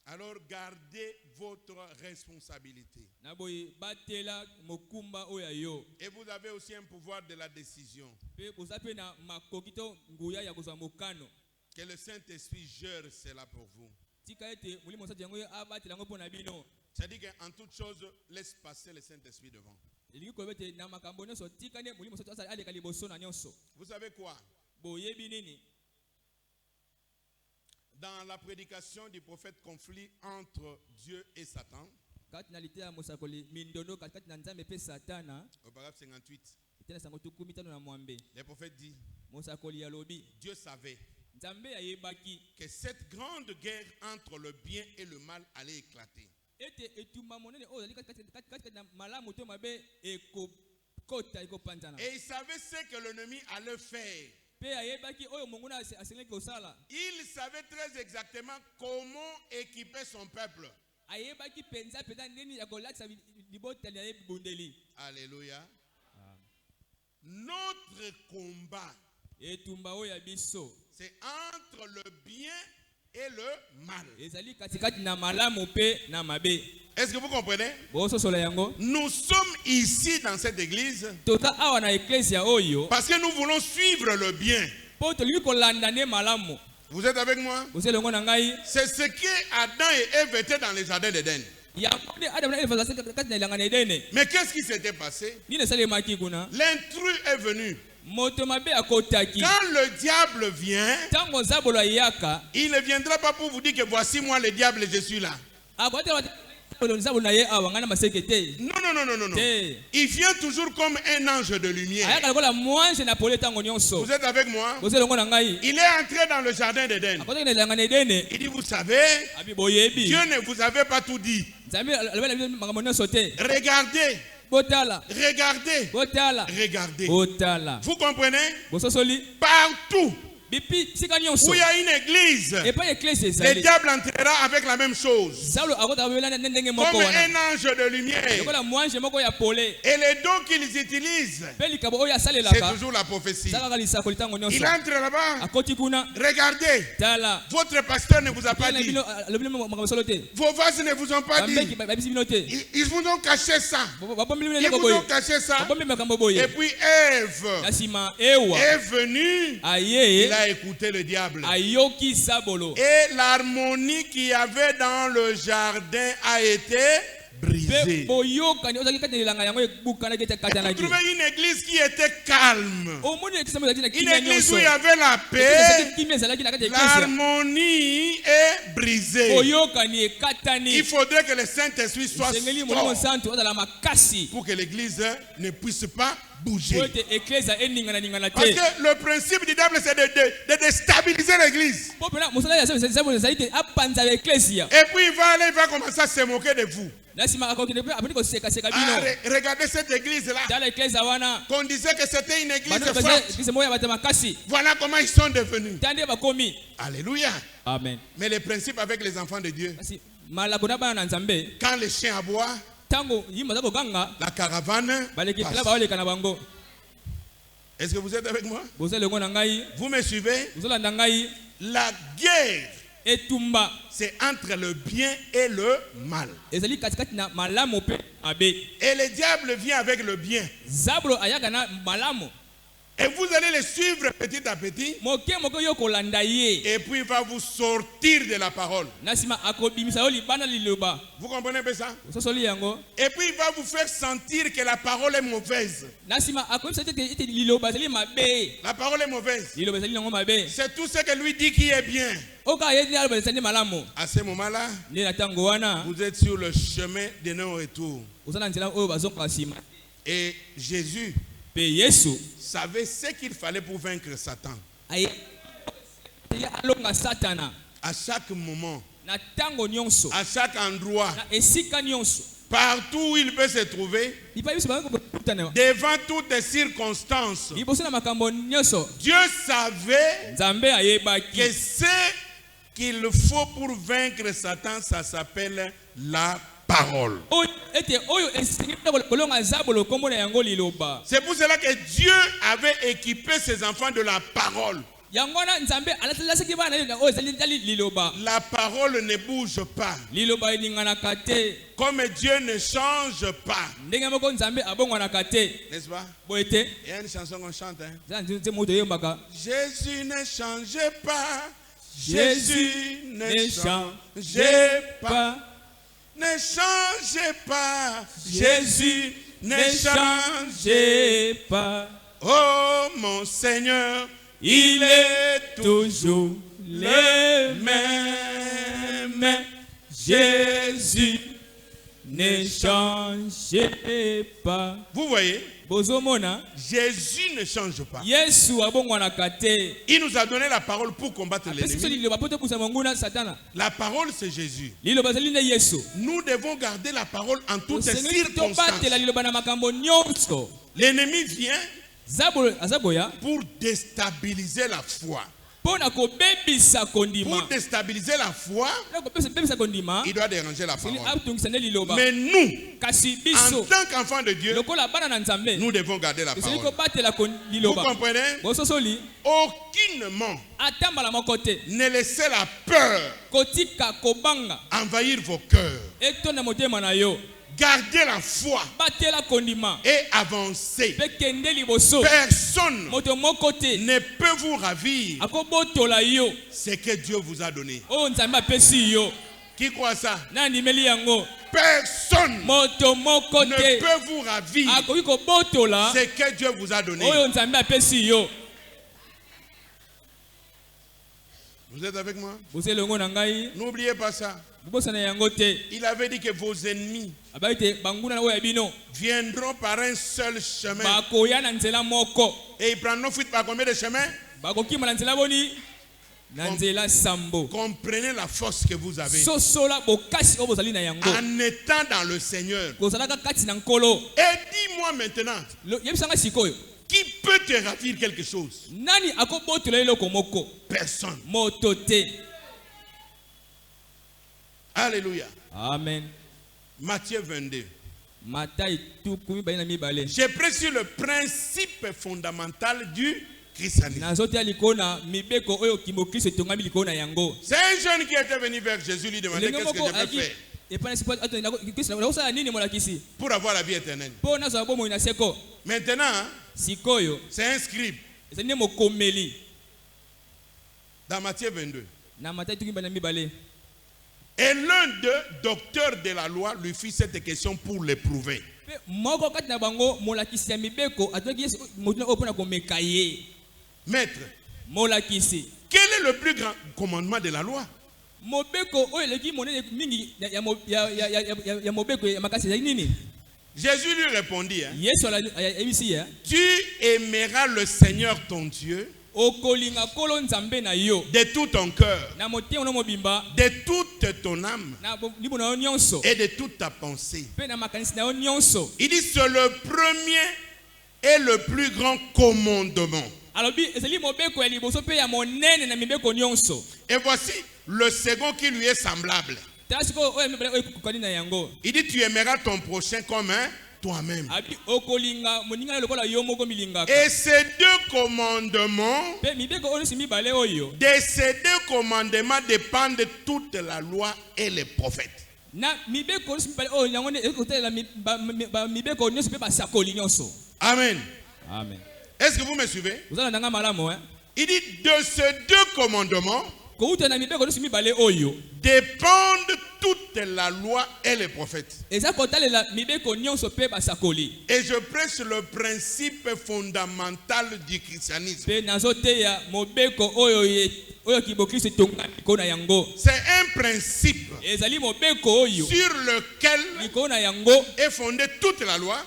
Alors gardez votre responsabilité. Na boy batela mokumba oya yo. Et vous avez aussi un pouvoir de la décision. Pe bozape na makokito nguya ya kozwa mokano. Que le Saint-Esprit gère cela pour vous. Tika ete mulimo sa yango abatela ngo pona bino. C'est-à-dire qu'en toute chose, laisse passer le Saint-Esprit devant. Elingi ko bete na makambo nyonso tika ne mulimo sa ale kali boso na nyonso. Vous savez quoi? Boye binini. Dans la prédication du prophète conflit entre Dieu et Satan, Kati litea musakoli mindono kati na Nzambe pe Satana. au paragraphe 58, Itena sango tukumi tano na mwambe. le prophète dit, Musakoli ya lobi. Dieu savait Nzambe ya yebaki. que cette grande guerre entre le bien et le mal allait éclater. Ete etumba monene o zali kati na malamu to mabe eko kota eko panzana. Et il savait ce que l'ennemi allait faire. Pe ayebaki oyo monguna asengelaki kosala. Il savait très exactement comment équiper son peuple. Ayebaki penza ndeni ya kolatisa libotali ya bundeli. Alléluia. Notre combat, Etumba oya biso. c'est entre le bien et le mal. Ezali katikati na malamu pe na mabe. Est-ce que vous comprenez? Boso sola yango. Nous sommes ici dans cette église Tota awa na eklesia oyo. parce que nous voulons suivre le bien. Po tolingi kolanda ne malamu. Vous êtes avec moi? Boso longo na ngai. C'est ce que Adam et Ève étaient dans le jardin d'Éden. Ya Adam na Eva kati na ilanga na Edene. Mais qu'est-ce qui s'était passé? Ni na sale maki kuna. L'intrus est venu. Moto mabe akotaki. Quand le diable vient, Tango zabolo yaka. il ne viendra pas pour vous dire que voici moi le diable, je suis là. Akote zabolo na ye awa ngana masekete. Non, non, non, non, non, non. Te. Il vient toujours comme un ange de lumière. Ayaka lokola mwanze na pole tango nyonso. Vous êtes avec moi? Boso longo na ngai. Il est entré dans le jardin d'Éden. Akote na ilanga na Edene. Il dit, vous savez, Abi boyebi. Dieu ne vous avait pas tout dit. Nzambe alobela makambo nyonso te. Regardez, Botala. regardez, Botala. regardez. Botala. Vous comprenez? Boso soli. Partout bipi sika nyonso où il y a une église, epai eklese le ezali diable entrera avec la même chose. saulo akota babela ndenge moko Comme wana un ange de lumière. lokola mwanje moko ya pole Et les dons qu'ils utilisent, mpe likabo oyo c'est asalelaka toujours la prophétie. eza kaka lisakoli ntango Il nyonso entre là-bas. akoti kuna Regardez, tala votre pasteur ne vous a pas Tala dit. bino alobi bino makambo solo te Vos vases ne vous ont pas bambeki dit. babisi bino te Ils vous ont caché ça. babombi bino Ils eloko vous boye ont caché ça. babombi makambo Et boye puis Ève na nsima ewa est venue. Il aye a écouté le diable. ayoki zabolo Et l'harmonie qu'il y avait dans le jardin a été mpe brisée. boyokani ozalaki kati na elanga yango ebukanaki ete Vous katanaki trouvez une église qui était calme. omoni ekisa ezalaki na Une kimia église nyonso où il y avait la paix. Ekisa kimia ezalaki na kati ya eklezia L'harmonie est brisée. boyokani Il ekatani faudrait que le Saint-Esprit soit esengeli molimo fort santu ozala makasi pour que l'église ne puisse pas po bouger. ete eklezia eningana Parce te que le principe du diable, c'est de déstabiliser l'église. po mpena mosala ya zabolo ezali te apanzala eklezia Et puis il va commencer à se moquer de vous. na nsima akokende mpe apeti kosekaseka Ah, bino regardez cette église-là. tala eklezia wana Qu'on disait que c'était une église bano forte. eklezia moko ya bato ya makasi Voilà comment ils sont devenus. ta nde bakomi Alléluia. amen Mais le principe avec les enfants de Dieu, kasi malako na bana na nzambe quand les chiens aboient, ntango yimba aza koganga la caravane balekela passe. baoleka na bango Est-ce que vous êtes avec moi? boza elongo na ngai Vous me suivez? bozolanda ngai La guerre, etumba c'est entre le bien et le mal. ezali katikati na malamu mpe mabe Et le diable vient avec le bien. zabolo ayaka na malamu Et vous allez le suivre petit à petit. moke moke yo kolanda ye Et puis il va vous sortir de la parole. na nsima akobimisa yo libanda liloba Vous comprenez bien ça? ososoli yango Et puis il va vous faire sentir que la parole est mauvaise. na nsima akoyebisa ete liloba ezali mabe La parole est mauvaise. liloba ezali nango mabe C'est tout ce que lui dit qui est bien. oka ye nde aloba ezali nde malamu À ce moment-là, nde na ntango wana vous êtes sur le chemin de non-retour. oza na nzela oyo bazongoka nsima Et Jésus mpe yesu savait ce qu'il fallait pour vaincre Satan. aye alonga satana À chaque moment, na ntango nyonso à chaque endroit, na esika nyonso partout où il peut se trouver, lipai biso bakokutana devant toutes les circonstances, liboso na makambo nyonso Dieu savait nzambe ayebaki que ce qu'il faut pour vaincre Satan, ça s'appelle la parole. oyo ete oyo esengeli kolonga zabolo kombo na yango liloba C'est pour cela que Dieu avait équipé ses enfants de la parole. yango wana nzambe alatisaki bana oyo ezali liloba La parole ne bouge pas. liloba eninganaka te Comme Dieu ne change pas. ndenge moko nzambe abongwanaka te N'est-ce pas? boye te Il y a une chanson qu'on chante. Hein? eza nzete moto eyembaka Jésus ne changeait pas. Jésus ne ne changeait pas. pas Ne changez pas. Jésus ne change. changeait pas Oh mon Seigneur, il est toujours le le même Jésus ne changeait pas Vous voyez, bozomona Jésus ne change pas. yesu abongwanaka te Il nous a donné la parole pour combattre apesi biso l'ennemi. liloba po tokusa monguna satana La parole, c'est Jésus. liloba ezali nde yesu Nous devons garder la parole en toutes les osengeli circonstances. tobatela liloba na makambo nyonso L'ennemi vient zabolo aza boya pour déstabiliser la foi. mpo na kobebisa kondima Pour déstabiliser la foi, na kobebisa kondima il doit déranger la sengeli parole. atungisa nde liloba Mais nous, kasi en biso tant qu'enfants de Dieu, lokola bana na nzambe nous devons garder la esengeli parole. kobatela Vous liloba comprenez? bososoli Aucunement ata mbala moko te ne laissez la peur kotika kobanga envahir vos cœurs. etonda motema na yo Gardez la foi batela kondima et avancez. mpe kende liboso Personne moto moko te ne peut vous ravir akobotola yo ce que Dieu vous a donné. oyo nzambe apesi yo Qui croit ça? nandimeli yango Personne moto moko ne te peut vous ravir akoki kobotola ce que Dieu vous a donné. oyo nzambe apesi yo Vous êtes avec moi? boza elongo na ngai N'oubliez pas ça. bobosana yango te Il avait dit que vos ennemis abai te banguna oyo ya bino viendront par un seul chemin. bakoya na nzela moko Et ils prendront fuite par combien de chemins? bakokima na nzela boni na nzela sambo Comprenez la force que vous avez. sosola bokasi oyo bozali na yango En étant dans le Seigneur. kozalaka kati na nkolo Et dis-moi maintenant, yebisanga sikoyo Qui peut te ravir quelque chose? Nani akobotela eloko moko? Personne. Moto te. Alléluia. Amen. Matthieu 22. Matai tukumi bali na mibale. J'ai pris sur le principe fondamental du christianisme. Nazotia likona mibeko oyo kimokristo tongami likona yango. C'est un jeune qui était venu vers Jésus lui demander qu'est-ce que je peux faire pour avoir la vie éternelle. Maintenant, c'est un scribe. Dans Matthieu 22. Et l'un d'eux, docteur de la loi, lui fit cette question pour l'éprouver. Maître, quel est le plus grand commandement de la loi? Jésus lui répondit, tu aimeras le Seigneur ton Dieu de tout ton cœur, de toute ton âme et de toute ta pensée. Il dit c'est le premier et le plus grand commandement. Et voici le second qui lui est semblable. Il dit tu aimeras ton prochain comme toi-même. Et ces deux commandements, de ces deux commandements dépendent toute la loi et les prophètes. Amen. Amen. Est-ce que vous me suivez? Il dit de ces deux commandements dépendent toute la loi et les prophètes. Et je prêche le principe fondamental du christianisme. C'est un principe sur lequel est fondée toute la loi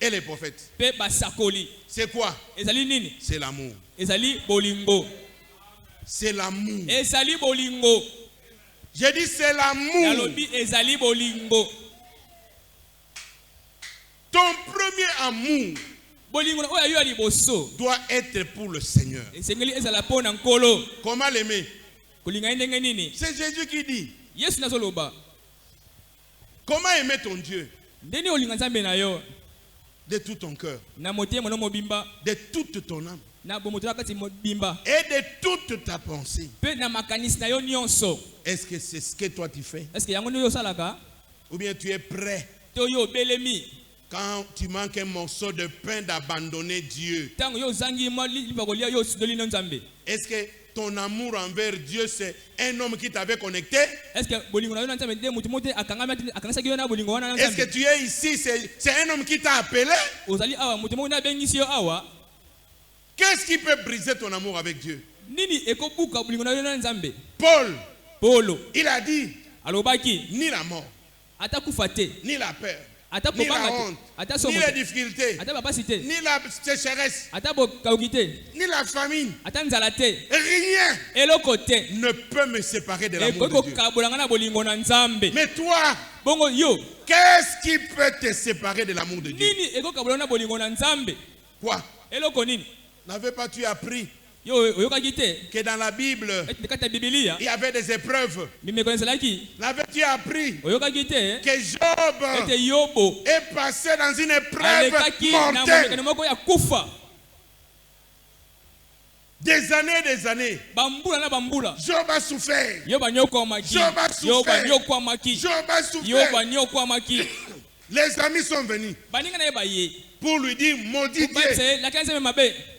et les prophètes. C'est quoi? C'est l'amour. C'est l'amour. J'ai dit c'est l'amour. Ton premier amour doit être pour le Seigneur. Comment l'aimer? C'est Jésus qui dit. Comment aimer ton Dieu? De tout ton cœur, de toute ton âme et de toute ta pensée. Est-ce que c'est ce que toi tu fais? Ou bien tu es prêt quand tu manques un morceau de pain d'abandonner Dieu? Est-ce que ton amour envers Dieu, c'est un homme qui t'avait connecté? Est-ce que tu es ici, c'est un homme qui t'a appelé? Qu'est-ce qui peut briser ton amour avec Dieu? Paul, il a dit, ni la mort, ni la peur, ni la honte, ni la difficulté, ni la sécheresse, ni la famine, rien ne peut me séparer de l'amour de Dieu. Mais toi, qu'est-ce qui peut te séparer de l'amour de Dieu? Quoi? N'avais pas tu appris que dans la Bible il y avait des épreuves? N'avais-tu appris que Job est passé dans une épreuve mortelle? Des années. Job a souffert. Les amis sont venus pour lui dire maudit Dieu,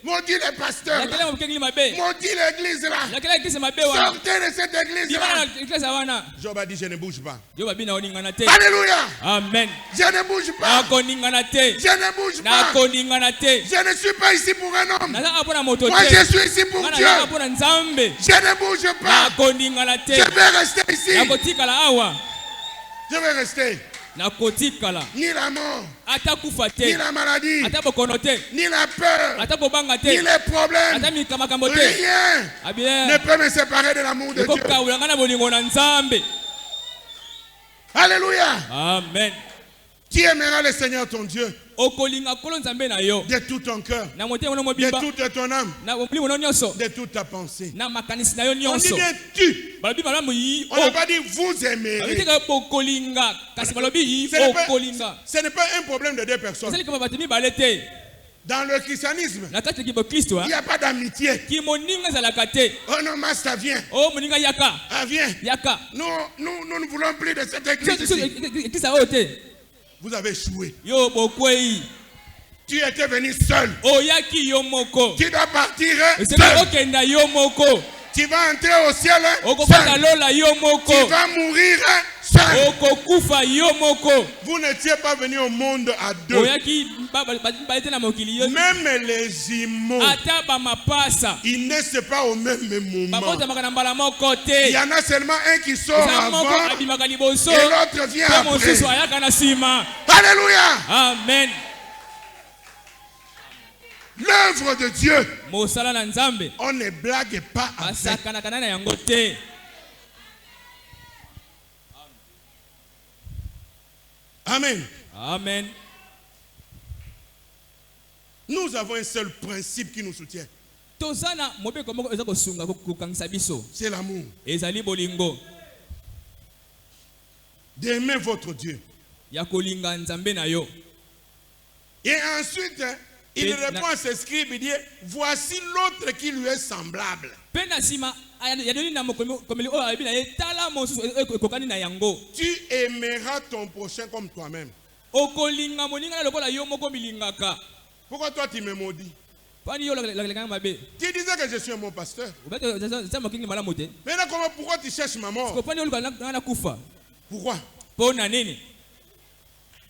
maudit les pasteurs, maudit l'église là, sortez de cette église là. Job a dit je ne bouge pas. Alléluia. Amen. Je ne bouge pas. Je ne bouge pas. Je ne suis pas ici pour un homme. Moi je suis ici pour Dieu. Je ne bouge pas. Je vais rester ici. Je vais rester. Ni la mort, ni la maladie, ni la peur, ni les problèmes, rien ne peut me séparer de l'amour de Dieu. Alléluia. Amen. Tu aimeras le Seigneur ton Dieu okolinga kolo nzambe na yo de tout ton cœur, na motema na de mobimba toute ton âme, na molimo na nyonso de toute ta pensée. na makanisi na yo On dit nyonso bien tu. balobi malamu yi On n'a pas dit vous aimerez. babiteka bokolinga kasi balobi yi Ce n'est pas- okolinga ce n'est pas un problème de deux personnes. ezali kama bato mibale te Dans le christianisme, na kati ya kibokristo il n'y a pas d'amitié. kimoninga ezalaka te Oh non, master, viens. o moninga yaka Ah, viens. yaka Nous ne voulons plus de cette église ici. ekisa oyo te Vous avez échoué. yo bokwei Tu étais venu seul. oyaki yo moko Tu dois partir esengeli seul. okenda yo moko Tu vas entrer au ciel okokota seul. lola yo moko Tu vas mourir seul. okokufa yo moko Vous n'étiez pas venu au monde à deux. oyaki mibale te na mokili yo Même les immondes, ata bamapasa ils ne naissent pas au même moment. babotamaka na mbala moko Il te y en a seulement un qui sort eza moko avant abimaka liboso et l'autre vient mpe après. mosusu ayaka na nsima Alléluia. amen L'œuvre de Dieu, mosala na nzambe on ne blague pas avec. basakanaka na yango te Amen. amen Nous avons un seul principe qui nous soutient. toza na mobeko moko eza kosunga kokangisa biso C'est l'amour. ezali bolingo D'aimer votre Dieu. ya kolinga nzambe na yo Et ensuite, il Et répond à ses scribes, il dit, voici l'autre qui lui est semblable. mpe na nsima yadoni na mokomeli oyo ayebi na ye tala mosusu ekokani na yango Tu aimeras ton prochain comme toi-même. okolinga moninga na lokola yo moko milingaka Pourquoi toi tu me maudis? pani yo lakelekanga mabe Tu disais que je suis un bon pasteur. eza mokingi malamu te Maintenant, pourquoi tu cherches ma mort? pani oluka na kufa Pourquoi? mpo na nini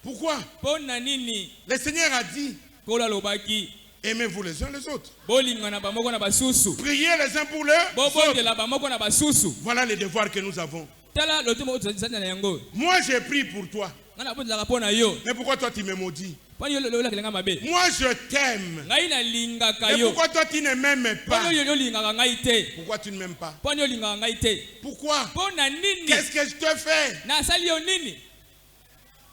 Pourquoi? mpo na nini Le Seigneur a dit, nkolo alobaki aimez-vous les uns les autres. bolingana bamoko na basusu Priez les uns pour les autres. bobondela bamoko na basusu Voilà les devoirs que nous avons. tala lotomo oyo tozali na yango Moi, j'ai prié pour toi. ngai nabondelaka mpo na yo Mais pourquoi toi tu me maudis? pani yo olakelanga mabe Moi, je t'aime. ngai nalingaka Mais yo pourquoi toi tu ne m'aimes pas? pani yo olingaka ngai te Pourquoi tu ne m'aimes pas? pani olingaka ngai te Pourquoi? mpo na nini Qu'est-ce que je te fais? nasali yo nini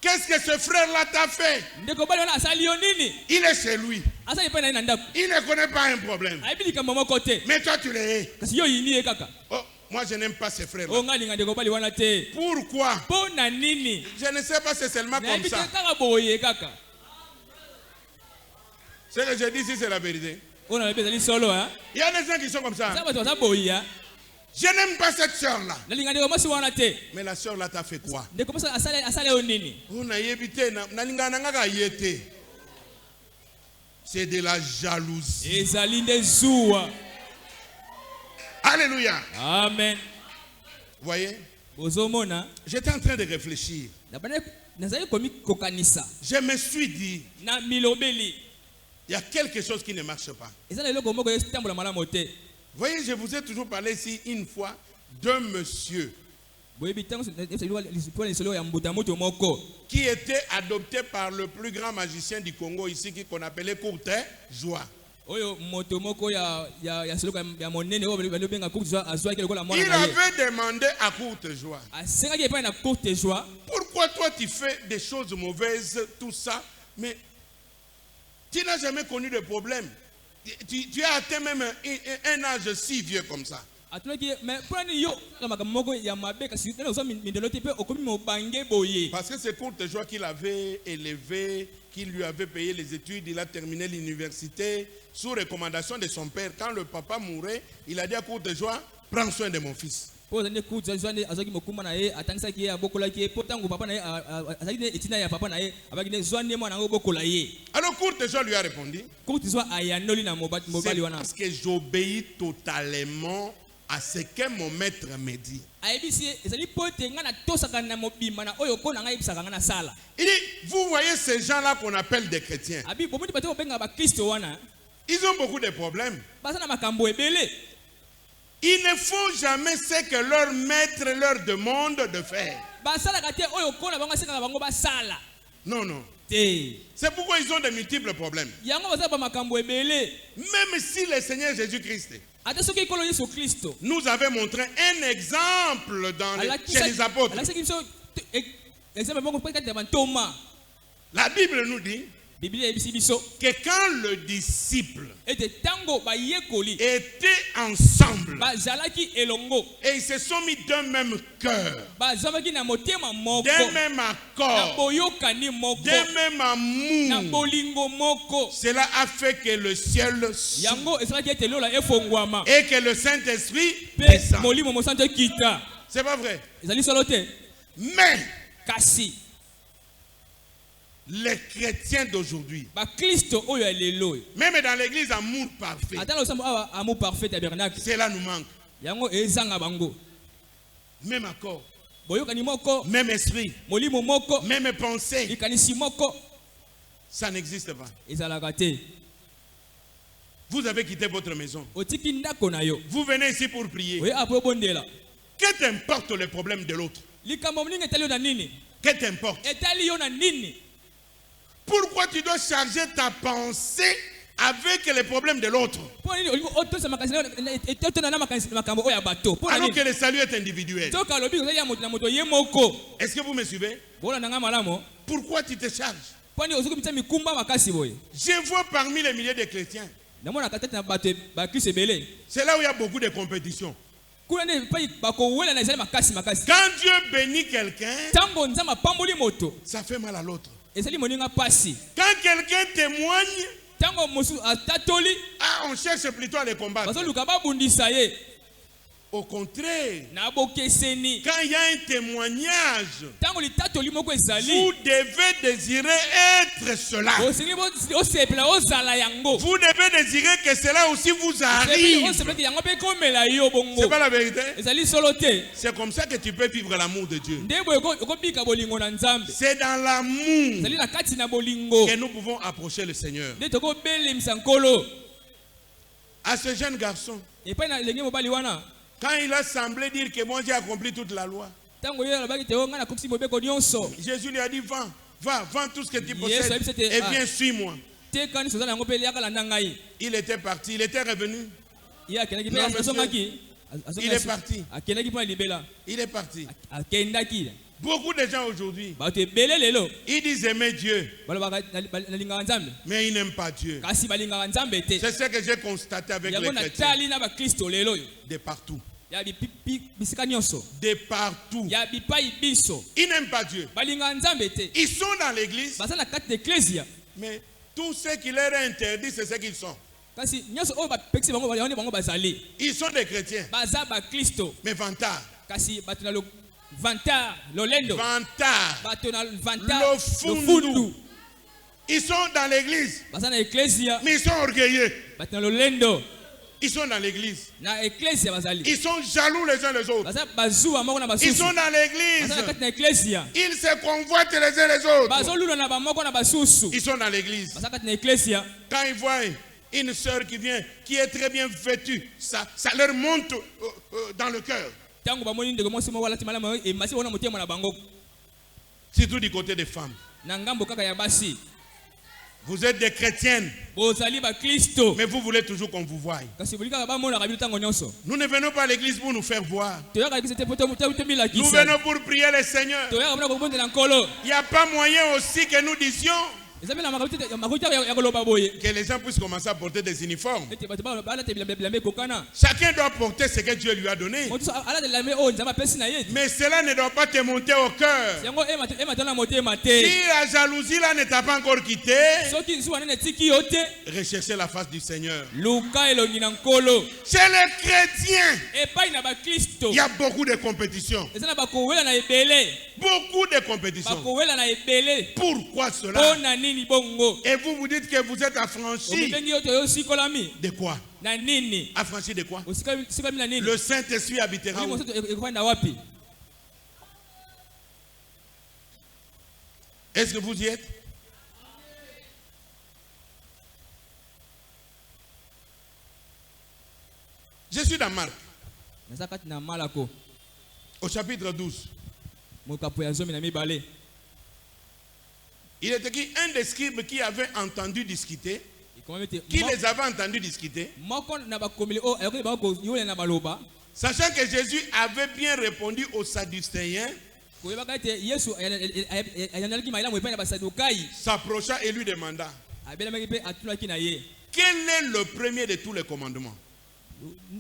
Qu'est-ce que ce frère-là t'a fait? ndeko bali wana asali yo nini Il est chez lui. asali mpe na ye na ndako Il ne connaît pas un problème. ayebi likambo moko te Mais toi, tu les hais. kasi yo oyini ye kaka Oh, moi, je n'aime pas ces frères-là. oyo ngai alinga ndeko bali wana te Pourquoi? mpo na nini Je ne sais pas, c'est seulement comme nayebi te ça. kaka boye kaka Ce que je dis ici, c'est la vérité. oyo nayebi ezali solo Il y a des gens qui sont comme ça. eza bato baza boye Je n'aime pas cette soeur-là. nalinga ndeko mwasi wana te Mais la soeur-là t'a fait quoi? ndeko mwasi asali yo nini Oh, nayebi te, nalingana nga ka ye te. C'est de la jalousie. ezali nde zuwa Alléluia. amen Vous voyez? bozomona J'étais en train de réfléchir. nazali kokanisa Je me suis dit, na milobeli il y a quelque chose qui ne marche pas. eza na eloko moko etambola malamu te Vous voyez, je vous ai toujours parlé ici une fois d'un monsieur boyebi ntango lisolo ya mbuta moto moko qui était adopté par le plus grand magicien du Congo ici, qu'on appelait Courte Joie. oyo moto moko ya soloko ya monene oyo balobenga courte joie azwaki lokola mwana Il na ye avait demandé à Courte Joie, asengaki epai na courte joie pourquoi toi tu fais des choses mauvaises, tout ça, mais tu n'as jamais connu de problème. Tu as atteint même un âge si vieux comme ça. atunaki mais mpona nini yo kaka makambo moko ya mabe kasi tena ozwa mindelo te mpe okomi mobange boye Parce que c'est Courte Joie qui l'avait élevé, qui lui avait payé les études, il a terminé l'université sous recommandation de son père. Quand le papa mourait, il a dit à Courte Joie, prends soin de mon fils. mpo ozali nde courte joie nde azwaki mokuma na ye atangisaki ye abokolaki ye mpo ntango papa na ye azalaki nde etina ya papa na ye abaki nde zwa nde mwana yango obokola ye Alors Courte Joie lui a répondu, courte joie ayandoli na mobali c'est wana parce que j'obéis totalement à ce que mon maître me dit. ayebisi ye ezali mpo ete ngai natosaka na mobimba na oyo mpo na ngai ayebisaka ngai nasala Il dit, vous voyez ces gens-là qu'on appelle des chrétiens, abi bomoni bato bobengaka bakristo wana ils ont beaucoup de problèmes. baza na makambo ebele Ils ne font jamais ce que leur maître leur demande de faire. basalaka te oyo mpo na bango asengaka bango basala Non, non. te C'est pourquoi ils ont de multiples problèmes. yango baza ba makambo ebele Même si le Seigneur Jésus-Christ ata soki ekolo yesu kristo nous avait montré un exemple chez les apôtres. alakisaki biso exemple moko mpe kati ya bantoma La Bible nous dit, Biblia ebisi biso que quand le disciple ete tango bayekoli était ensemble bazalaki elongo et ils se sont mis d'un même cœur, bazamaki na motema moko d'un même na accord, boyokani moko d'un même na amour, bolingo moko cela a fait que le ciel s'ouvre yango esalaki ete lola efongwama et que le Saint-Esprit pe descend. molimo mosantu ekita C'est pas vrai? ezali solo te Mais kasi les chrétiens d'aujourd'hui, bakristo oyo ya lelo même dans l'église amour parfait, ata na osambo awa amour parfait tabernacle cela nous manque. yango ezanga bango Même accord, boyokani moko même esprit, molimo moko même pensée, likanisi moko ça n'existe pas. ezalaka te Vous avez quitté votre maison. otiki ndako na yo Vous venez ici pour prier. oyo apo obondela Que t'importe le problème de l'autre? likambo moninga etali yo na nini Que t'importe? etali yo na nini Pourquoi tu dois charger ta pensée avec les problèmes de l'autre? mpo nini olingi otosa makanisi etotona na makambo oyo ya bato mpo na Alors nini que le salut est individuel. soki alobi kozali ya moto na moto ye moko Est-ce que vous me suivez? boolanda nga malamu Pourquoi tu te charges? mpo nini ozoki mitisa mikumba makasi boye Je vois parmi les milliers de chrétiens, namonaka tete na bato bakristo ebele c'est là où il y a beaucoup de compétition. kuna nde epai bakowelana ezali makasi makasi Quand Dieu bénit quelqu'un, ntango nzambe apamboli moto ça fait mal à l'autre. ezali moninga pasi Quand quelqu'un témoigne, ntango mosusu atatoli on cherche plutôt à les combattre. bazoluka babundisa ye Au contraire, na bokeseni quand il y a un témoignage, ntango litatoli moko ezali vous devez désirer être cela. osengi osepela ozala yango Vous devez désirer que cela aussi vous arrive. osepela ete yango mpe ekomela yo bongo C'est pas la vérité? ezali solo te C'est comme ça que tu peux vivre l'amour de Dieu. nde boye okobika bolingo na nzambe C'est dans l'amour ezali na kati na bolingo que nous pouvons approcher le Seigneur. nde tokobelemisa nkolo À ce jeune garçon, epai na elenge mobali wana quand il a semblé dire que moi j'ai accompli toute la loi, ntango ye alobaki te o ngai nakokisi mobeko nyonso Jésus lui a dit, vends tout ce que tu Yes, possèdes oui, c'était- et viens, suis-moi. teka nyonso oza na yango mpe yaka landa ngai Il était parti, il était revenu, ye akendaki Non, mpe monsieur. azongaki il est parti, akendaki mpo na libela il est parti. akendaki Beaucoup de gens aujourd'hui, bato ebele lelo ils disent aimer Dieu, balobaka nalingaka nzambe mais ils n'aiment pas Dieu. kasi balingaka nzambe te C'est ce que j'ai constaté avec yango les chrétiens natali na bakristo lelo oyo de partout. ya bisika nyonso De partout. ya bipai biso Ils n'aiment pas Dieu. balingaka nzambe te Ils sont dans l'église, baza na kati na eklesia mais tout ce qui leur est interdit, c'est ce qu'ils sont. kasi nyonso oyo bapekisi bango yango nde bango bazali Ils sont des chrétiens, baza bakristo mais vantards. kasi bato na vantar lolendo Vantards. bato na vantar Lofundu. lofundu Ils sont dans l'église, baza na eklesia mais ils sont orgueilleux. bato na lolendo Ils sont dans l'église. na eklesia bazali Ils sont jaloux les uns les autres. baza bazuwa moko na Ils basusu sont dans l'église. baza na kati na eklesia Ils se convoitent les uns les autres. bazolula na bamoko na basusu Ils sont dans l'église. baza kati na eklesia Quand ils voient une sœur qui vient, qui est très bien vêtue, ça leur monte dans le cœur. ntango bamoni ndeko mwasi moko alati malamu emasi wana motema na bango Surtout du côté des femmes. na ngambo kaka ya basi Vous êtes des chrétiennes, bozali bakristo mais vous voulez toujours qu'on vous voie. kasi boli kaka bamonaka bino ntango nyonso Nous ne venons pas à l'église pour nous faire voir. toyaka ekisa te po Nous tomilakisa venons pour prier le Seigneur. toyaka mpona kobondela nkolo Il n'y a pas moyen aussi que nous disions eza mpe na makoki te ya koloba boye que les gens puissent commencer à porter des uniformes. ete bato balata bilamba ekokana Chacun doit porter ce que Dieu lui a donné. moto alata elamba oyo nzambe apesi na ye Mais cela ne doit pas te monter au cœur. yango ematana na motema Si te la jalousie là ne t'a pas encore quitté, soki nsuwa nene etiki yo te recherchez la face du Seigneur. luka elongi na nkolo Chez les chrétiens, epai na bakristo il y a beaucoup de compétition. eza na bakowela na ebele Beaucoup de compétition. bakowela na ebele Pourquoi mpo cela? na nini bongo Et vous vous dites que vous êtes affranchis omibengi yo toyo osikolami de quoi? na nini Affranchis de quoi? osikolami na nini Le Saint-Esprit habitera Oli où? mosusu ekofanda wapi Est-ce que vous y êtes? Je suis dans Marc, naza kati na malako au chapitre 12. mokapo ya 12. Il est écrit un des scribes qui avait entendu discuter, ekomami ete qui les avait entendus discuter, moko na bakomeli oyo ayokeli bango koyolela na baloba sachant que Jésus avait bien répondu aux Sadducéens koyebaka ete yesu ayandalaki malamu epai na basadukai s'approcha et lui demanda, abelamaki mpe atunaki na ye quel est le premier de tous les commandements?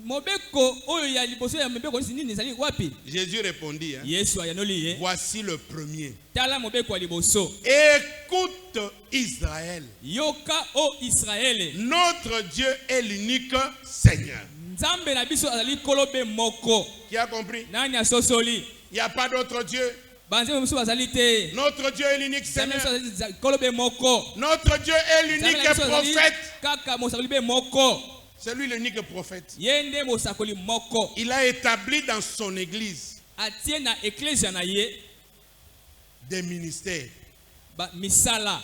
mobeko oyo ya liboso ya mobeko nisi nini ezali wapi? Jésus répondit, hein, yesu ayanoli ye voici le premier. tala mobeko ya liboso. Écoute Israël, yoka o israele, notre Dieu est l'unique Seigneur. nzambe na biso azali kolobe moko. Qui a compris? Nani asosoli? Il n'y a pas d'autre Dieu. banzembe mosusu bazali te. Notre Dieu est l'unique nzambe Seigneur. na biso azali kolobe moko. Notre Dieu est l'unique Nzambe na biso azali prophète. kaka mosakoli be moko. C'est lui l'unique prophète. ye nde mosakoli moko. Il a établi dans son église atie na eklesia na ye des ministères misala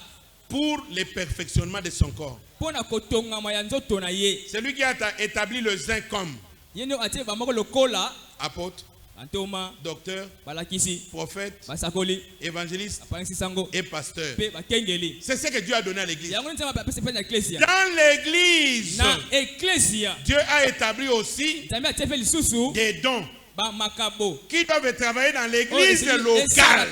pour le perfectionnement de son corps. mpo na kotongama ya nzoto na ye. C'est lui qui a établi le zin comme ye nde atie bamoko lokola apôtre, bantoma, docteur, balakisi, prophète, basakoli, évangéliste apangisi sango et pasteur. mpe bakengeli. C'est ce que Dieu a donné à l'église. yango nzambe apesi mpe na eklesia. Dans l'église, na eklesia Dieu a établi aussi nzambe atie mpe lisusu des dons bamakabo qui doivent travailler dans l'église locale.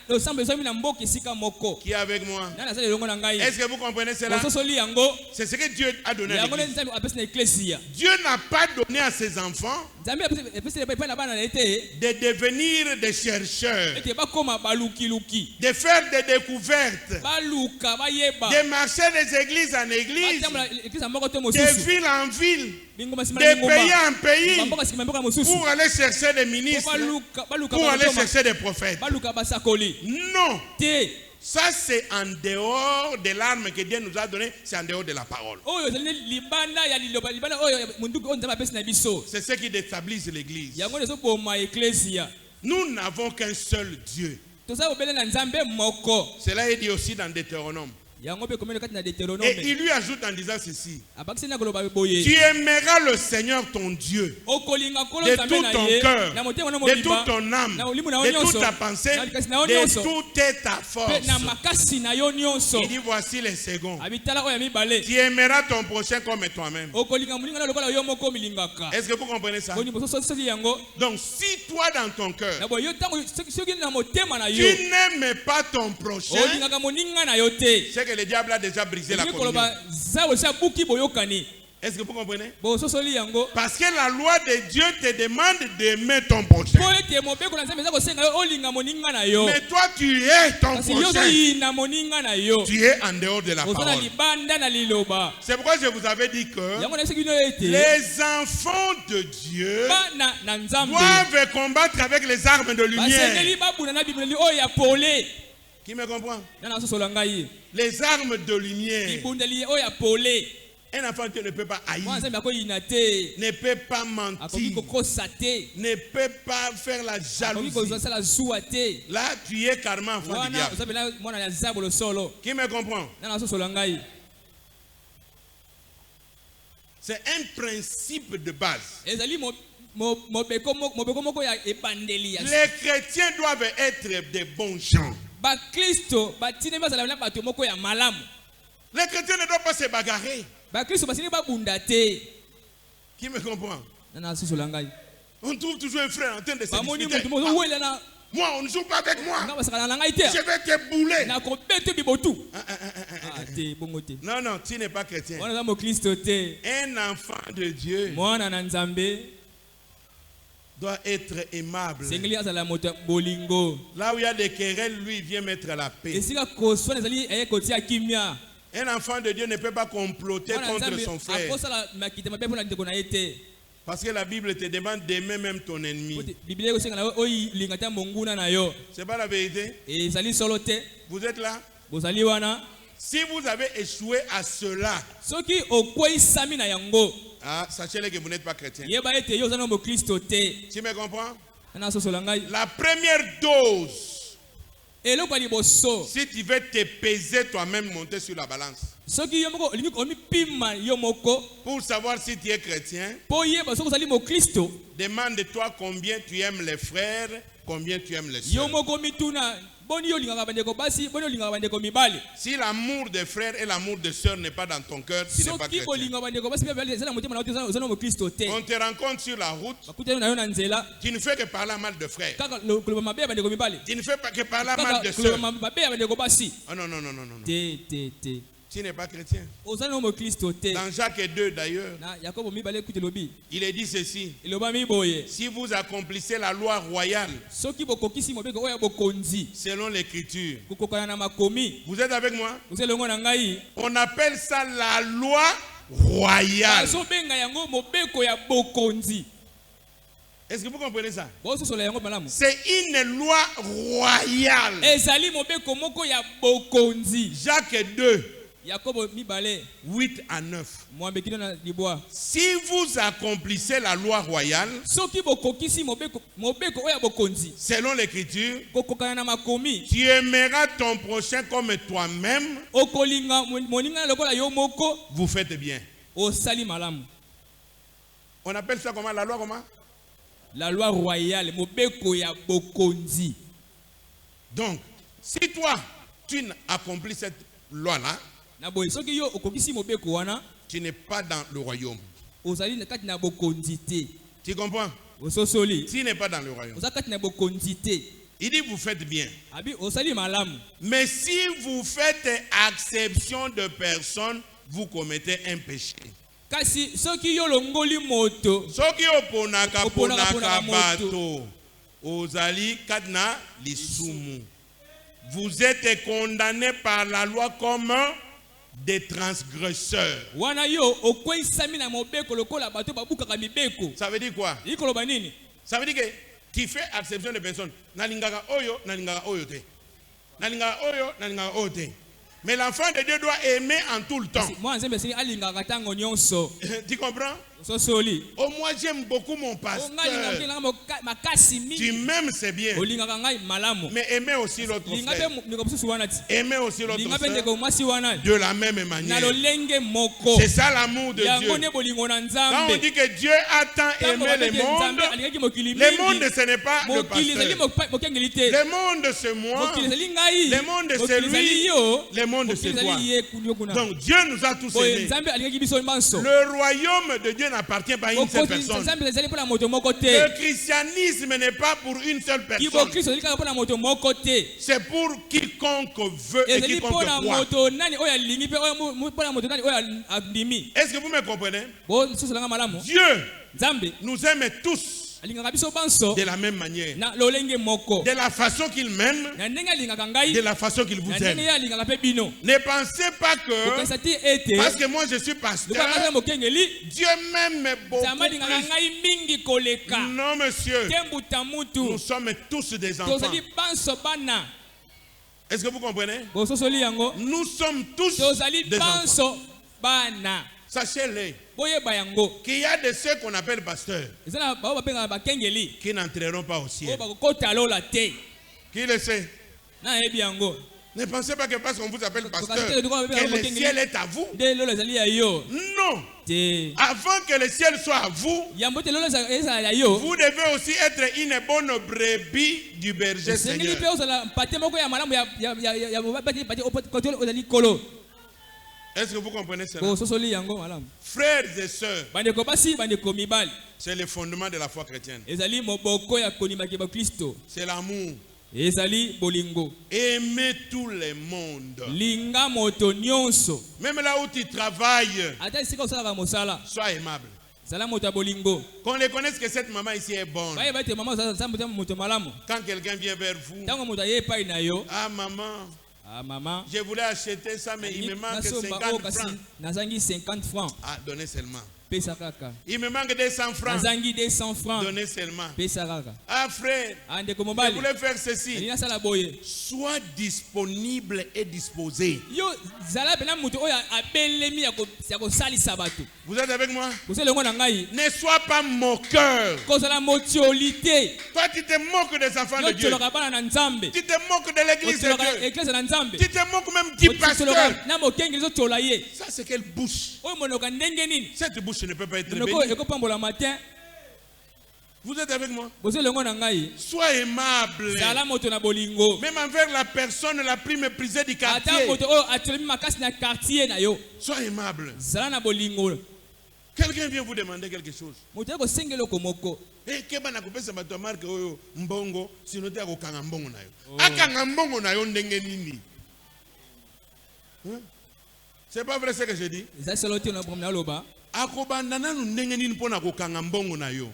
losambo ezwami na mboka esika moko. Qui est avec moi? nani azali elongo na ngai? Est-ce que vous comprenez cela? ososoli yango C'est ce que Dieu a donné à yango nde l'église. nzambe apesi na eklesia. Dieu n'a pas donné à ses enfants nzambe apesi epai na bana na ye te de devenir des chercheurs, ete bakoma balukiluki, de faire des découvertes, baluka bayeba, de marcher des églises en église, batambola eklisa moko te de mosusu, ville en ville, bingoma nsima de na pays bingoma, en pays, bamboka nsima mboka mosusu, pour aller chercher des po ministres, baluka pour aller bakoma, chercher des prophètes. baluka basakoli Non, te. ça c'est en dehors de l'arme que Dieu nous a donnée, c'est en dehors de la parole. oyo ezali libanda ya liloba, libanda oyo munduki oyo nzambe apesi na biso, C'est ce qui déstabilise l'église. yango nde ezoboma eklesia. Nous n'avons qu'un seul Dieu. toza kobele na nzambe moko. Cela est dit aussi dans Deutéronome. yango mpe komeli kati na Deutéronome. Et il lui ajoute en disant ceci: abakisi na koloba boye, tu aimeras le Seigneur ton Dieu okolinga kolo de nzambe tout na ton ye cœur, na motema na de toute mobimba, ton âme, na olimu na yo de toute nyonso, ta pensée, na likasi na yo de nyonso, toute ta force. mpe na makasi na yo nyonso. Il dit voici les seconds. abitala oyo ya mibale, Tu aimeras ton prochain comme toi-même. okolinga moninga na lokola yo moko milingaka. Est-ce que vous comprenez ça? boni bososoki yango Donc si toi dans ton cœur, na boye yo ntango soki na motema na tu yo n'aimes pas ton prochain, olingaka moninga na yo te, c'est que le diable a déjà brisé la elingi communion. koloba zawo esi abuki boyokani. Est-ce que vous comprenez? bososoli yango Parce que la loi de Dieu te demande d'aimer ton prochain. po ete mobeko na nzambe eza kosenga yo olinga moninga na yo, Mais toi tu es ton kasi yo prochain. ozoyina moninga na yo, Tu es en dehors de la oza na parole. libanda na liloba. C'est pourquoi je vous avais dit que yango nayebisaki bino ete les enfants de Dieu bana na nzambe doivent combattre avec les armes de lumière. basengeli babuna na bibeli oyo ya pole. Qui me comprend? nana asosola ngai Les armes de lumière. bibundeli oyo ya pole. Un enfant de Dieu ne peut pas mwana haïr, nzambe akoyina te, ne peut pas akoki mentir, kokosa te, ne peut pas faire la akoki jalousie. kozwasala zuwa te. Là, tu es carrément enfant du wana diable. ozabela mwana ya zabolo solo. Qui me comprend? nana asosola ngai C'est un principe de base. ezali mobeko moko ya ebandeli ya Les chrétiens doivent être des bons gens. bakristo batindi bazala na bato moko ya malamu. Les chrétiens ne doivent pas se bagarrer. bakristo basili babunda te. Qui me comprend? nana asosola ngai On trouve toujours un frère en train de se bamoni disputer. moto mozowelana Moi, on ne joue pas avec moi. nga basakana na ngai te, Je vais te bouler. nakobete bibotu. te bongo te, Non, non, tu n'es pas chrétien. mwana za mokristo te. Un enfant de Dieu mwana na nzambe doit être aimable. sengeli azala moto ya bolingo. Là où il y a des querelles, lui, il vient mettre la paix. esika koswana ezali eye kotia kimia. Un enfant de Dieu ne peut pas comploter mwana contre nzambe son frère. akosala makita mabe mpona ndeko na ye te. Parce que la Bible te demande d'aimer même ton ennemi. biblia ekosenga na yo oyilinga te monguna na yo. C'est pas la vérité? ezali solo te. Vous êtes là? bozali wana Si vous avez échoué à cela, soki okweyisami na yango, sachez-le que vous n'êtes pas chrétien. yeba ete yo oza na mokristo te. Tu me comprends? nana asosola ngai La première dose, eloko ya liboso, si tu veux te peser toi-même, monter sur la balance, soki yo moko olingi omipima yo moko pour savoir si tu es chrétien, mpo yeba soki ozali mokristo, demande-toi combien tu aimes les frères, combien tu aimes les yo sœurs. moko mituna Si l'amour des frères et l'amour des sœurs n'est pas dans ton cœur, tu n'es pas chrétien. On te rencontre sur la route, tu ne fais que parler mal de frères. Tu ne fais pas que parler mal de sœurs. Oh non, non, non, non, non. Tu n'es pas chrétien. Dans Jacques 2 d'ailleurs, il est dit ceci: si vous accomplissez la loi royale selon l'écriture, vous êtes avec moi? On appelle ça la loi royale. Est-ce que vous comprenez ça? C'est une loi royale. Jacques 2 8 à 9. Si vous accomplissez la loi royale selon l'écriture, tu aimeras ton prochain comme toi-même, vous faites bien. On appelle ça comment? La loi comment? La loi royale. Donc, si toi, tu accomplis cette loi-là, tu n'es pas dans le royaume. Tu comprends? Tu n'es pas dans le royaume. Il dit vous faites bien. Mais si vous faites exception de personne, vous commettez un péché. Soki oponaka bato ozali kadna lisumu. Vous êtes condamnés par la loi comme des transgresseurs. Ça veut dire quoi? Ça veut dire que tu fais exception de personnes. Nalingaka oyo, nalingaka oyo te. Nalingaka oyo, nalingaka oyo te. Mais l'enfant de Dieu doit aimer en tout le temps. Tu comprends? Oh, moi j'aime beaucoup mon pasteur. Tu m'aimes, c'est bien. Mais aimer aussi l'autre frère. Aimer aussi l'autre frère de la même manière. C'est ça l'amour de Dieu. Quand on dit que Dieu a tant aimé le monde ce n'est pas le pasteur. Le monde c'est moi. Le monde c'est lui. Le monde c'est toi. Donc Dieu nous a tous aimés. Le royaume de Dieu n'appartient pas à une seule personne. Le christianisme n'est pas pour une seule personne. C'est pour quiconque veut et quiconque croit. Est-ce que vous me comprenez? Dieu nous aime tous de la même manière, de la façon qu'il m'aime, de la façon qu'il vous aime. Ne pensez pas que parce que moi je suis pasteur, Dieu m'aime beaucoup plus. Non monsieur, nous sommes tous des enfants. Est-ce que vous comprenez? Nous sommes tous des enfants. Sachez-le qu'il y a de ceux qu'on appelle pasteurs qui n'entreront pas au ciel. Qui le sait? Ne pensez pas que parce qu'on vous appelle pasteur, que le ciel est à vous. Non. Avant que le ciel soit à vous, vous devez aussi être une bonne brebis du berger Seigneur. Est-ce que vous comprenez cela? Frères et sœurs, c'est le fondement de la foi chrétienne. C'est l'amour. Aimer tout le monde. Même là où tu travailles, sois aimable. Qu'on les connaisse que cette maman ici est bonne. Quand quelqu'un vient vers vous, ah maman, je voulais acheter ça, mais il me manque 50 francs. Ah, donnez seulement. Il me manque 200 francs. Donnez seulement. Ah frère, je voulais faire ceci. Sois disponible et disposé. Vous êtes avec moi? Ne sois pas moqueur. Toi tu te moques des enfants de Dieu. Tu te moques de l'église de Dieu. Tu te moques même du pasteur. Ça c'est quelle bouche? Cette bouche ne peut pas être bénie. Vous êtes avec moi? Bozo longo na ngai. Sois aimable. Zala moto na bolingo. Même envers la personne la plus méprisée du Ata quartier. moto o atolemi makasi na quartier na yo. Sois aimable. Zala na bolingo. Quelqu'un vient vous demander quelque chose. Moto ko sengelo komoko. Eh, keba na kopesa bato marque oyo mbongo, sino te akokanga mbongo na yo. Akanga mbongo na yo ndenge nini? Hein? C'est pas vrai ce que je dis? Ça c'est l'autre na bomna loba. Akobanda nanu ndenge nini pona kokanga mbongo na yo.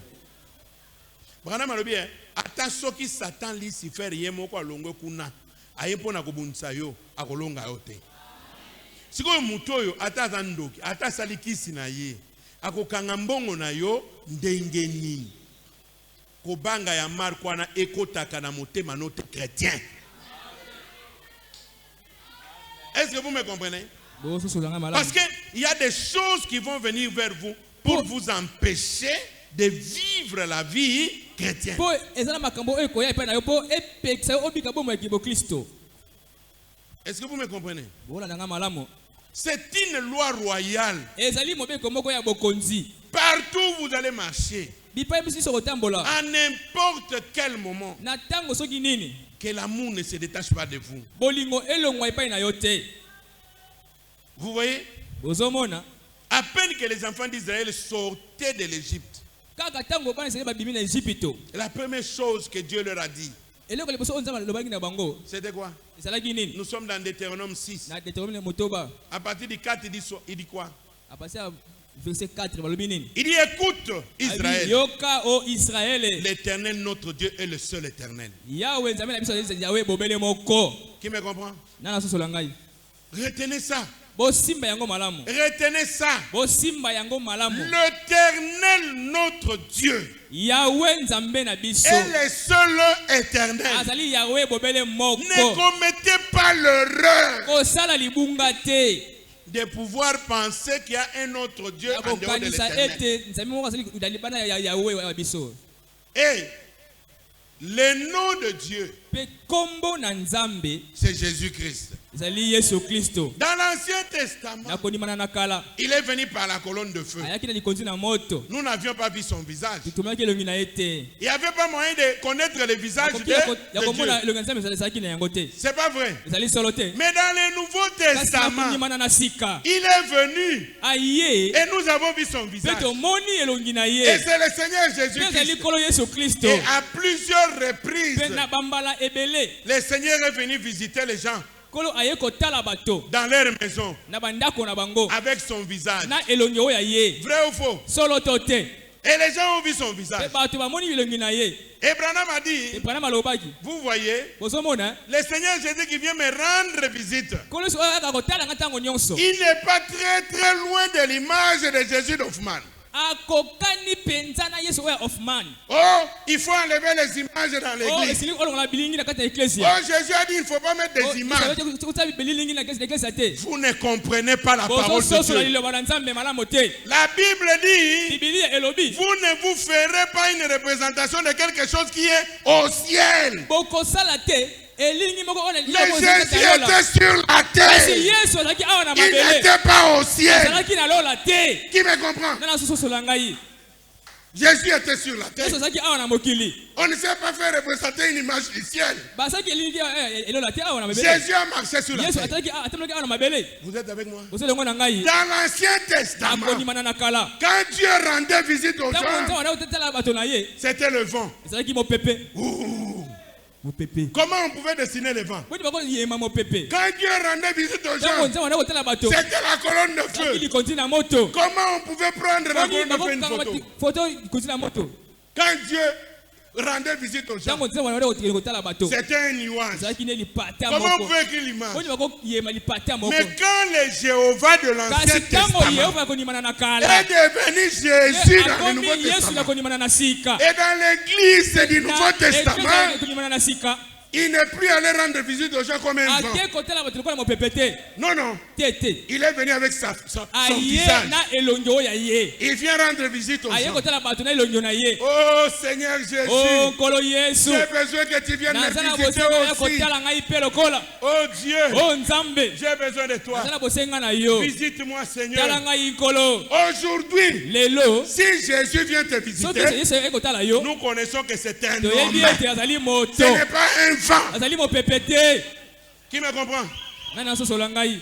Bana malobi ata soki Satan Lucifer ye moko alongwe kuna aye pona kobunisa yo akolonga yo te. Sikoyo mutu oyo ata zandoki ata salikisi na ye akokanga mbongo na yo ndenge nini. Kobanga ya Mark wana ekotaka na motema note chrétien. Est-ce que vous me comprenez? Parce qu'il y a des choses qui vont venir vers vous pour vous empêcher de vivre la vie chrétienne. Est-ce que vous me comprenez? C'est une loi royale. Partout où vous allez marcher, à n'importe quel moment, que l'amour ne se détache pas de vous. Vous voyez? À peine que les enfants d'Israël sortaient de l'Égypte, la première chose que Dieu leur a dit, c'était quoi? Nous sommes dans Deutéronome 6. À partir du 4, il dit quoi? Verset 4, il dit écoute Israël, l'Éternel notre Dieu est le seul éternel. Qui me comprend? Retenez ça. Retenez ça. L'Éternel notre Dieu est le seul éternel. Ne commettez pas l'erreur de pouvoir penser qu'il y a un autre Dieu en dehors de l'Éternel. Et le nom de Dieu, c'est Jésus-Christ. Dans l'Ancien Testament, il est venu par la colonne de feu. Nous n'avions pas vu son visage. Il n'y avait pas moyen de connaître le visage de Dieu. C'est pas vrai. Mais dans le Nouveau Testament, il est venu et nous avons vu son visage. Et c'est le Seigneur Jésus-Christ. Et à plusieurs reprises, le Seigneur est venu visiter les gens dans leur maison avec son visage. Vrai ou faux? Et les gens ont vu son visage. Et Branham a dit, vous voyez, le Seigneur Jésus qui vient me rendre visite, il n'est pas très très loin de l'image de Jésus d'Hoffman. Oh, il faut enlever les images dans l'église. Oh, Jésus a dit il ne faut pas mettre des images. Vous ne comprenez pas la parole de Dieu. La Bible dit, vous ne vous ferez pas une représentation de quelque chose qui est au ciel. Mais Jésus était sur la terre. Il n'était pas au ciel. Qui me comprend? Jésus était sur la terre. On ne sait pas faire représenter une image du ciel. Jésus a marché sur la terre. Vous êtes avec moi? Dans l'Ancien Testament, quand Dieu rendait visite aux gens, c'était le vent. Comment on pouvait dessiner le vent? Quand Dieu rendait visite aux gens, c'était la colonne de feu. Comment on pouvait prendre la colonne de feu une photo? Quand Dieu rendait visite aux gens, c'était un nuage. Comment on peut écrire l'image? Mais quand le Jéhovah de l'Ancien Testament est devenu Jésus dans le Nouveau Testament, et dans l'église du Nouveau Testament, Il n'est plus allé rendre visite aux gens comme un vent. ake kotala bato lokola mopepete Non, non. te Il est venu avec son aye visage. na elongi oyo aye Il vient rendre visite aux aye gens. kotala bato na elongi na ye Oh Seigneur Jésus, o nkolo yesu j'ai besoin que tu viennes naza na me visiter bosenga ya aussi. kotala ngai mpe lokola Oh Dieu, o nzambe j'ai besoin de toi. naza na bosenga na yo Visite-moi tala Seigneur. ngai nkolo Aujourd'hui, lelo si Jésus vient te soki visiter, yesu ekotala yo nous connaissons que c'est un toyebi homme. ete azali moto Ce n'est pas un vent. azali mopepete Qui me comprend? ngai nasosola ngai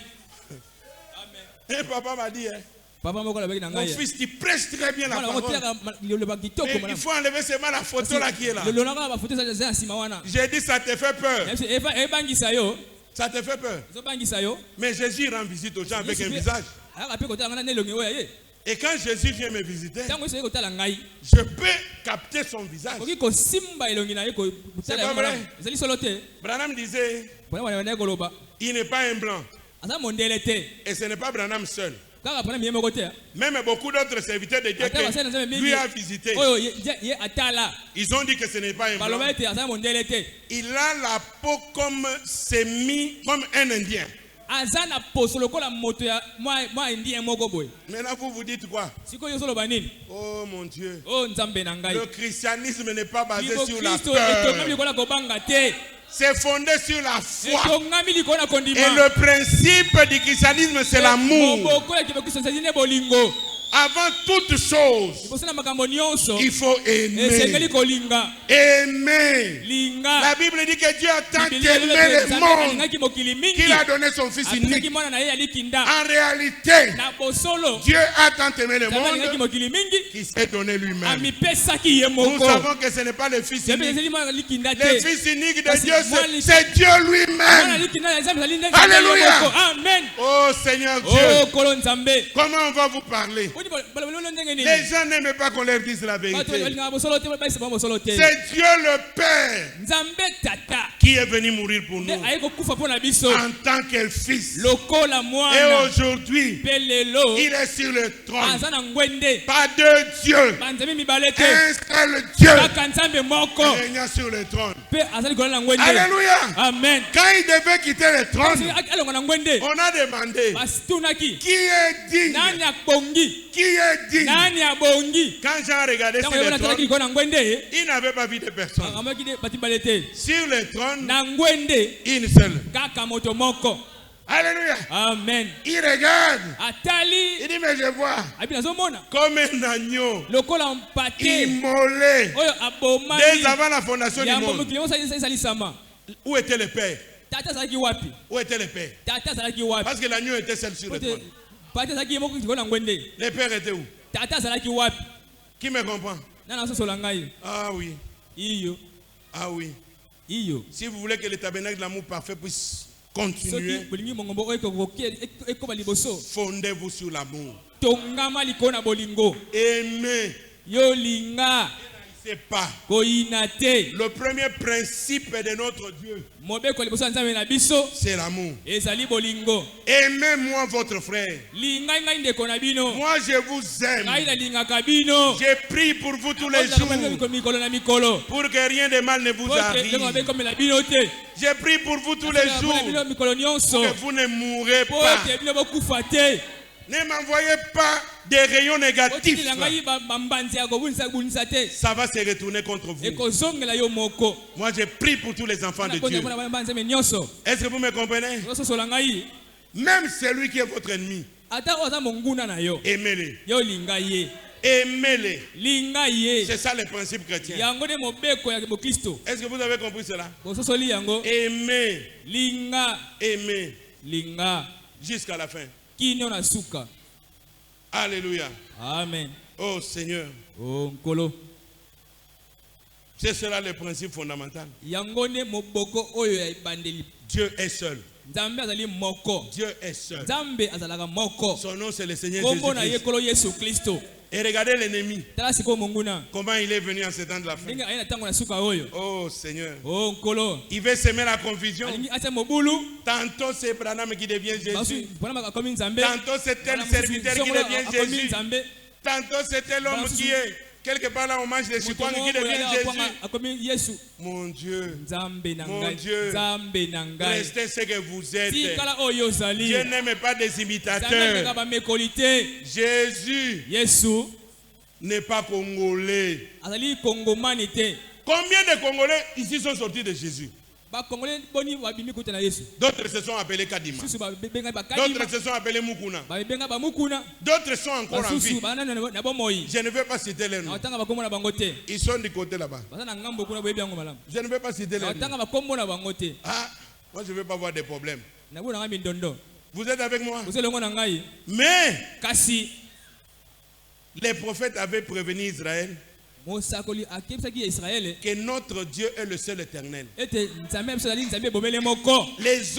Et papa m'a dit, hein, papa moko alobaki na mon ngai fils, tu prêches très bien la mwana parole. otiaka liloba kitoko Mais il faut enlever seulement la photo là qui est là. lelo nanga bafoto eza na nsima wana J'ai dit, ça te fait peur. ebangisa yo Ça te fait peur. ezobangisa yo Mais Jésus rend visite aux gens avec un visage. ayaka mpe kotala ngai na elongi oyo ye Et quand Jésus vient me visiter, ntango yesu aye kotala ngai je peux capter son visage. okoki kosimba elongi na ye C'est kotala pas yango vrai. malamu ezali solo te Branham disait, mpona wana naye koloba il n'est pas un blanc. aza mondele te Et ce n'est pas Branham seul. kaka mpona miye moko te Même beaucoup d'autres serviteurs de Dieu ata basali na nzambe que lui a visité, oyo ye atala ils ont dit que ce n'est pas un blanc. baloba ete aza mondele te Il a la peau comme comme un Indien. aza na poso lokola moto ya mwa indien moko boye Maintenant, vous vous dites quoi? sikoyo ozoloba nini Oh mon Dieu. o nzambe na ngai Le christianisme n'est pas basé liko sur la kristo etongami peur. likola kobanga te C'est fondé sur la foi. etongami likolo na Et kondima le principe du christianisme, c'est l'amour. moboko ya kibekristo ezali nde bolingo Avant toute chose, liboso na makambo nyonso il faut esengeli aimer. kolinga Aimer. linga La Bible dit que Dieu a tant Biblia aimé elobi ete le Nzambe monde alingaki mokili mingi qu'il a donné son Fils apesaki unique. mwana na ye ya likinda En réalité, na bosolo Dieu a tant aimé le Nzambe alingaki monde mokili mingi qu'il s'est donné lui-même. amipesaki ye Nous moko savons que ce n'est pas le Fils Nzambe unique. ezali mwana ya likinda Le te Fils unique de Parce Dieu, que moi, c'est Dieu mwana ya lui-même. likinda ya Nzambe ezali nde Alléluia. Nzambe moko. Amen. Oh Seigneur Oh Dieu, kolo Nzambe comment on va vous parler? Oni balobelo ndenge nini Les gens n'aiment pas qu'on leur dise la bato vérité. balingaka bosolo te bayisa bango bosolo te C'est Dieu le Père Nzambe tata qui est venu mourir pour nde nous aye kokufa mpo na biso en tant que Fils. lokola Et mwana aujourd'hui, mpe lelo il est sur le trône. aza na ngwende Pas deux dieux, banzambe mibale te un seul Dieu kaka nzambe moko régnant sur le trône. mpe aza likolo na ngwende Alléluia. amen Quand il devait quitter le trône, alonga na ngwende on a demandé basitunaki qui est digne, nani abongi qui est digne. nani abongi Quand Jean regardait sur ntango le yebona atalaki trône, likolo na ngwende il n'avait pas vu de personne. akamaki bati mibale te Sur le trône, na ngwende une seule. kaka moto moko Alléluia. amen Il regarde. atali Il dit, mais je vois abi nazomona comme un agneau lokola mpate immolé oyo abomani dès avant la fondation du yambo monde. mokili yango esalisama Où était le Père? tata azalaki wapi Où était le Père? tata azalaki wapi Parce que l'agneau était seul sur le Pote, trône. pate azalaki ye moko likolo na ngwende Le Père était où? tata azalaki wapi Qui me comprend? nana asosola ngai Ah oui. iyo Ah oui. iyo Si vous voulez que le tabernacle de l'amour parfait puisse soki continuer, bolingi mongombo oyo ekoba liboso fondez-vous sur l'amour. tongama likolo na bolingo Aimez. yo linga C'est pas. koyina te Le premier principe de notre Dieu, mobeko liboso ya nzambe na biso c'est l'amour. ezali bolingo Aimez-moi votre frère. lingai ngai ndeko na bino Moi, je vous aime. ngai nalingaka bino Je prie pour vous tous les jours mikolo na mikolo pour que rien de mal ne vous po ete ndenge mabe arrive. ekomela bino te Je prie pour vous tous les jours Mpona bino mikolo nyonso que vous ne mourrez po pas. ete bino bokufa te Ne m'envoyez pas des rayons négatifs. otindela ngai bambanzi ya kobunisa te Ça va se retourner contre vous. ekozongela yo moko Moi, je prie pour tous les enfants de Dieu. mpona bana banzambe nyonso Est-ce que vous me comprenez? ososola ngai Même celui qui est votre ennemi, ata oyo aza monguna na yo aimez-le. yo linga ye Aimez-le. linga ye C'est ça le principe chrétien. yango nde mobeko ya bokristo Est-ce que vous avez compris cela? bososoli yango Aimez, linga aimez linga jusqu'à la fin. kino na suka Alléluia. amen Oh Seigneur, o nkolo c'est cela le principe fondamental. yango nde moboko oyo ya ebandeli Dieu est seul. nzambe azali moko Dieu est seul. nzambe azalaka moko Son nom c'est le Seigneur kombo na ye Jésus-Christ. kolo yesu kristo Et regardez l'ennemi. tala sikoyo monguna Comment il est venu en ce temps de la fin. ndenge aye na ntango na suka oyo Oh Seigneur. o nkolo Il veut semer la confusion. alingi atia mobulu Tantôt c'est Branham qui devient Jésus. mpona akomi nzambe Tantôt c'est tel Wana serviteur qui mosusu devient akomi Jésus. nzambe Tantôt c'était l'homme qui est Quelque part là, on mange des sucres qui devient Jésus. Mon Dieu, mon Dieu, restez ce que vous êtes. Dieu n'aime pas des imitateurs. Jésus n'est pas congolais. Combien de Congolais ici sont sortis de Jésus? D'autres se sont appelés Kadima. D'autres se sont appelés Mukuna. D'autres sont encore en vie. Je ne veux pas citer les noms. Ils sont du côté là-bas. Je ne veux pas citer les noms. Ah, moi je ne veux pas avoir des problèmes. Vous êtes avec moi? Mais les prophètes avaient prévenu Israël que notre Dieu est le seul éternel. Les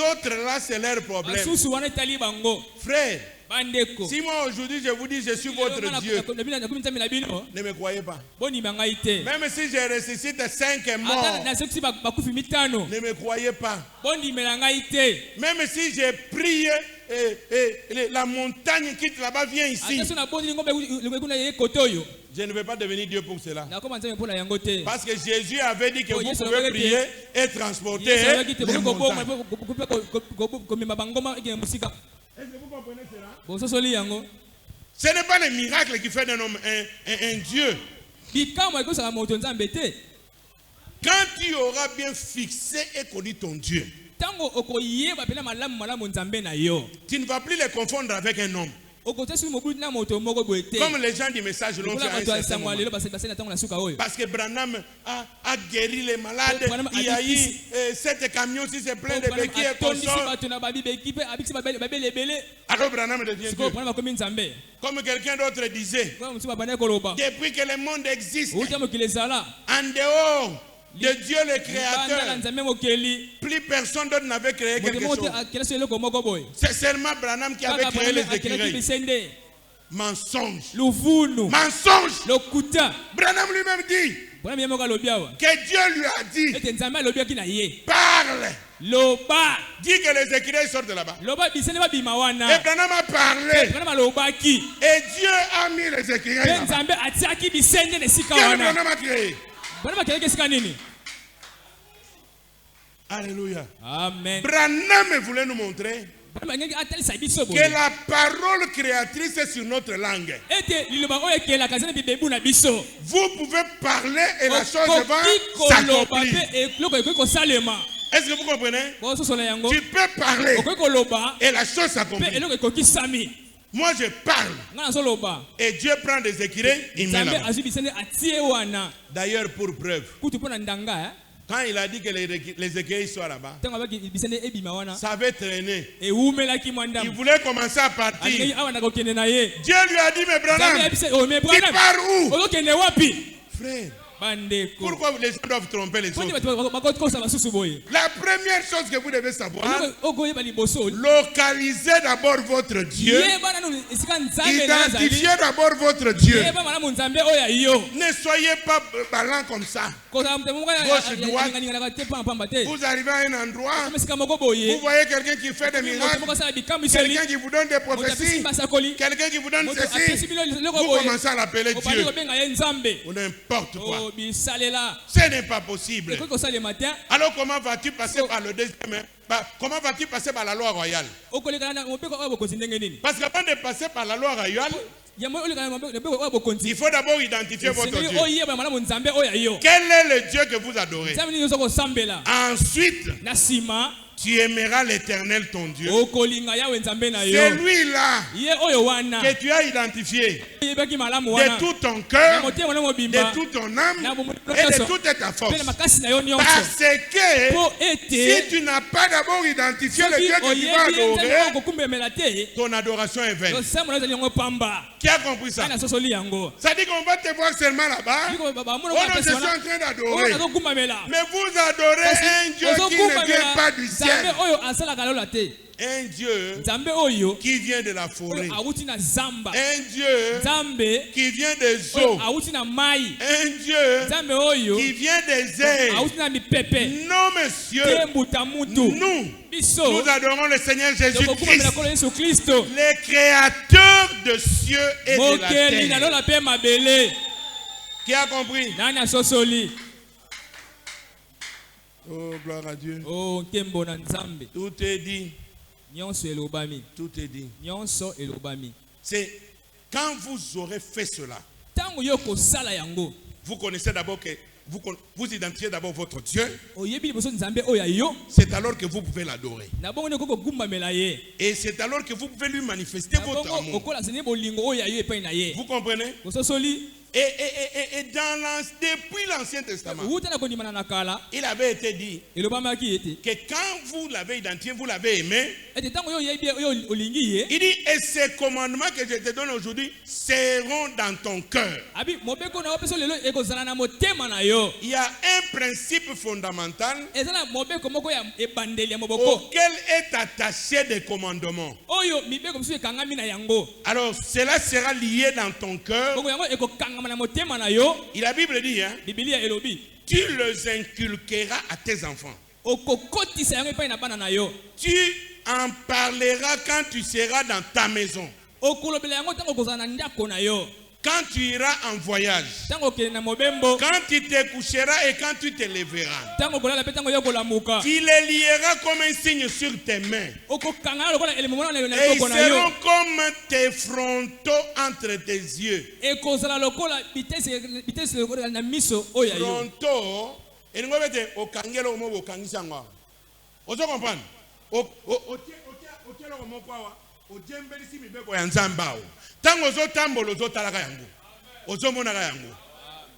autres là, c'est leur problème. Frère, si moi aujourd'hui je vous dis je suis votre Dieu, ne me croyez pas. Même si je ressuscite 5 morts, ne me croyez pas. Même si j'ai prié, la montagne quitte là-bas, vient ici. Je ne vais pas devenir Dieu pour cela. Parce que Jésus avait dit que vous pouvez prier et transporter les montagnes. Est-ce que vous comprenez cela? Ce n'est pas le miracle qui fait d'un homme un Dieu. Quand tu auras bien fixé et connu ton Dieu, tu ne vas plus les confondre avec un homme. Comme les gens du message l'ont fait à un certain moment. Parce que Branham a guéri les malades. Il y a eu 7 camions si c'est plein de béquilles et consorts. Alors Branham devient Dieu. Comme quelqu'un d'autre disait, depuis que le monde existe, en dehors de Dieu le Créateur, plus personne d'autre n'avait créé quelque chose. C'est seulement Branham qui avait créé les écureuils. Mensonge. Mensonge. Branham lui-même dit que Dieu lui a dit, parle. Dis que les écureuils sortent de là-bas. Et Branham a parlé. Et Dieu a mis les écureuils là-bas. Quel Branham a créé? Alléluia. Amen. Branham voulait nous montrer que la parole créatrice est sur notre langue. Vous pouvez parler et la chose va s'accomplir. Est-ce que vous comprenez? Tu peux parler et la chose s'accomplit. Moi je parle et Dieu prend des écureuils, il met là-bas. D'ailleurs pour preuve, quand il a dit que les écueils soient là-bas, ça avait traîné. Il voulait commencer à partir. Dieu lui a dit, mais Branham, tu pars où? Frère, pourquoi les gens doivent tromper les autres? La première chose que vous devez savoir, localisez d'abord votre Dieu. Identifiez d'abord votre Dieu. Ne soyez pas ballant comme ça. Gauche, droite. Vous arrivez à un endroit, vous voyez quelqu'un qui fait des miracles, quelqu'un qui vous donne des prophéties, quelqu'un qui vous donne ceci, vous commencez à l'appeler Dieu ou n'importe quoi. Ce n'est pas possible. Alors comment vas-tu passer par le deuxième? Comment vas-tu passer par la loi royale? Parce qu'avant de passer par la loi royale, il faut d'abord identifier votre Dieu. Quel est le Dieu que vous adorez? Ensuite, tu aimeras l'Éternel ton Dieu. C'est lui-là que tu as identifié de tout ton cœur, de toute ton âme et de toute ta force. Parce que si tu n'as pas d'abord identifié le Dieu que tu vas adorer, ton adoration est vaine. Qui a compris ça? Ça dit qu'on va te voir seulement là-bas. Oh non, je suis en train d'adorer. Mais vous adorez un Dieu qui ne vient pas du ciel. Un Dieu qui vient de la forêt. Un Dieu qui vient des eaux. Un Dieu qui vient des airs. Non, monsieur. Nous adorons le Seigneur Jésus-Christ, le créateur de cieux et de la terre. Qui a compris? Nani asosoli? Oh, gloire à Dieu. Oh, nkembo na nzambe. Tout est dit. Nyonso elobami. Tout est dit. Nyonso elobami. C'est quand vous aurez fait cela. Tango yoko sala yango. Vous connaissez d'abord que vous identifiez d'abord votre Dieu. C'est alors que vous pouvez l'adorer. Et c'est alors que vous pouvez lui manifester votre amour. Vous comprenez? Et depuis l'Ancien Testament, il avait été dit que quand vous l'avez identifié, vous l'avez aimé, il dit, et ces commandements que je te donne aujourd'hui seront dans ton cœur. Il y a un principe fondamental auquel est attaché des commandements. Alors cela sera lié dans ton cœur. Et la Bible dit, hein, tu les inculqueras à tes enfants. Tu en parleras quand tu seras dans ta maison. Quand tu iras en voyage, quand tu te coucheras et quand tu te lèveras, tu les lieras comme un signe sur tes mains. Et ils seront comme tes frontaux entre tes yeux. Frontaux, et nous avons okangelo mo okangisa ngwa. Ozo comprendre? Ojembelisi mibeko ya nzamba. Tango zo tambolo zo talaka yango. Ozo monaka yango.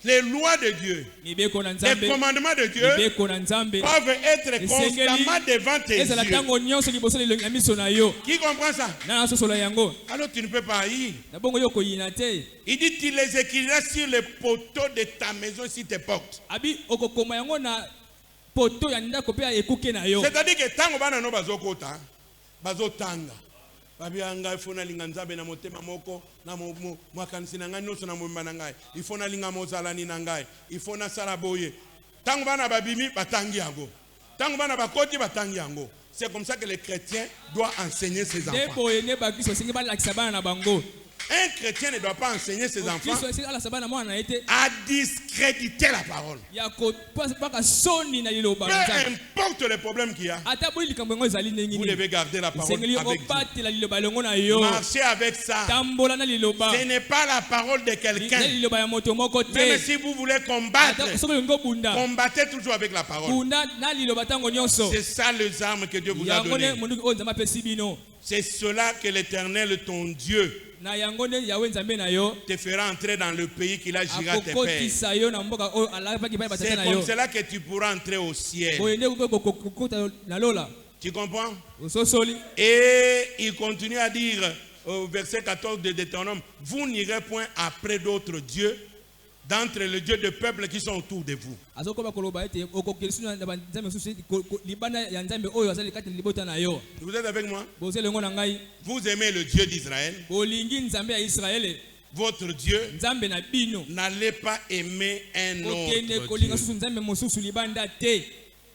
Les lois de Dieu, les commandements de Dieu peuvent être constamment devant tes yeux. Qui comprend ça? Alors tu ne peux pas y. Il dit tu les écriras sur les poteaux de ta maison si tes portes. C'est-à-dire que tango bana no bazokota, bazotanga. Babianga ifona linga nzabe na motema moko na mwakanisi na ngai nyonso na momba na ngai ifona linga mozalani na ngai ifona sala boye tango bana babimi batangi yango tango bana bakoti batangi yango. C'est comme ça que les chrétiens doivent enseigner ses enfants. Un chrétien ne doit pas enseigner ses enfants à discréditer la parole. Peu importe le problème qu'il y a, vous devez garder la parole avec Dieu. Marchez avec ça. Ce n'est pas la parole de quelqu'un. Même si vous voulez combattre, combattez toujours avec la parole. C'est ça les armes que Dieu vous a données. C'est cela que l'Éternel, ton Dieu, te fera entrer dans le pays qu'il a juré à tes pères. C'est comme cela que tu pourras entrer au ciel. Tu comprends? Et il continue à dire au verset 14 de Deutéronome, vous n'irez point après d'autres dieux d'entre les dieux de peuples qui sont autour de vous. Vous êtes avec moi? Vous aimez le Dieu d'Israël. Votre Dieu, n'allez pas aimer un autre Dieu.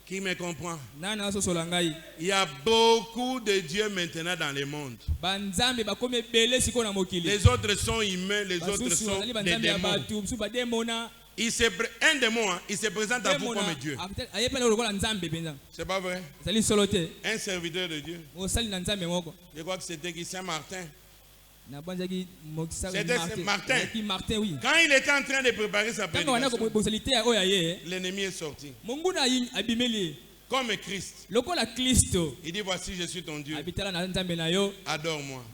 Qui me comprend? Il y a beaucoup de dieux maintenant dans le monde. Les autres sont humains, les autres sont des démons. Un démon, il se présente à vous comme Dieu. C'est pas vrai? Un serviteur de Dieu. Je crois que c'était qui? Saint-Martin. C'était Martin. Quand il était en train de préparer sa prédication, l'ennemi est sorti. Comme Christ. Il dit, voici, je suis ton Dieu. Adore-moi.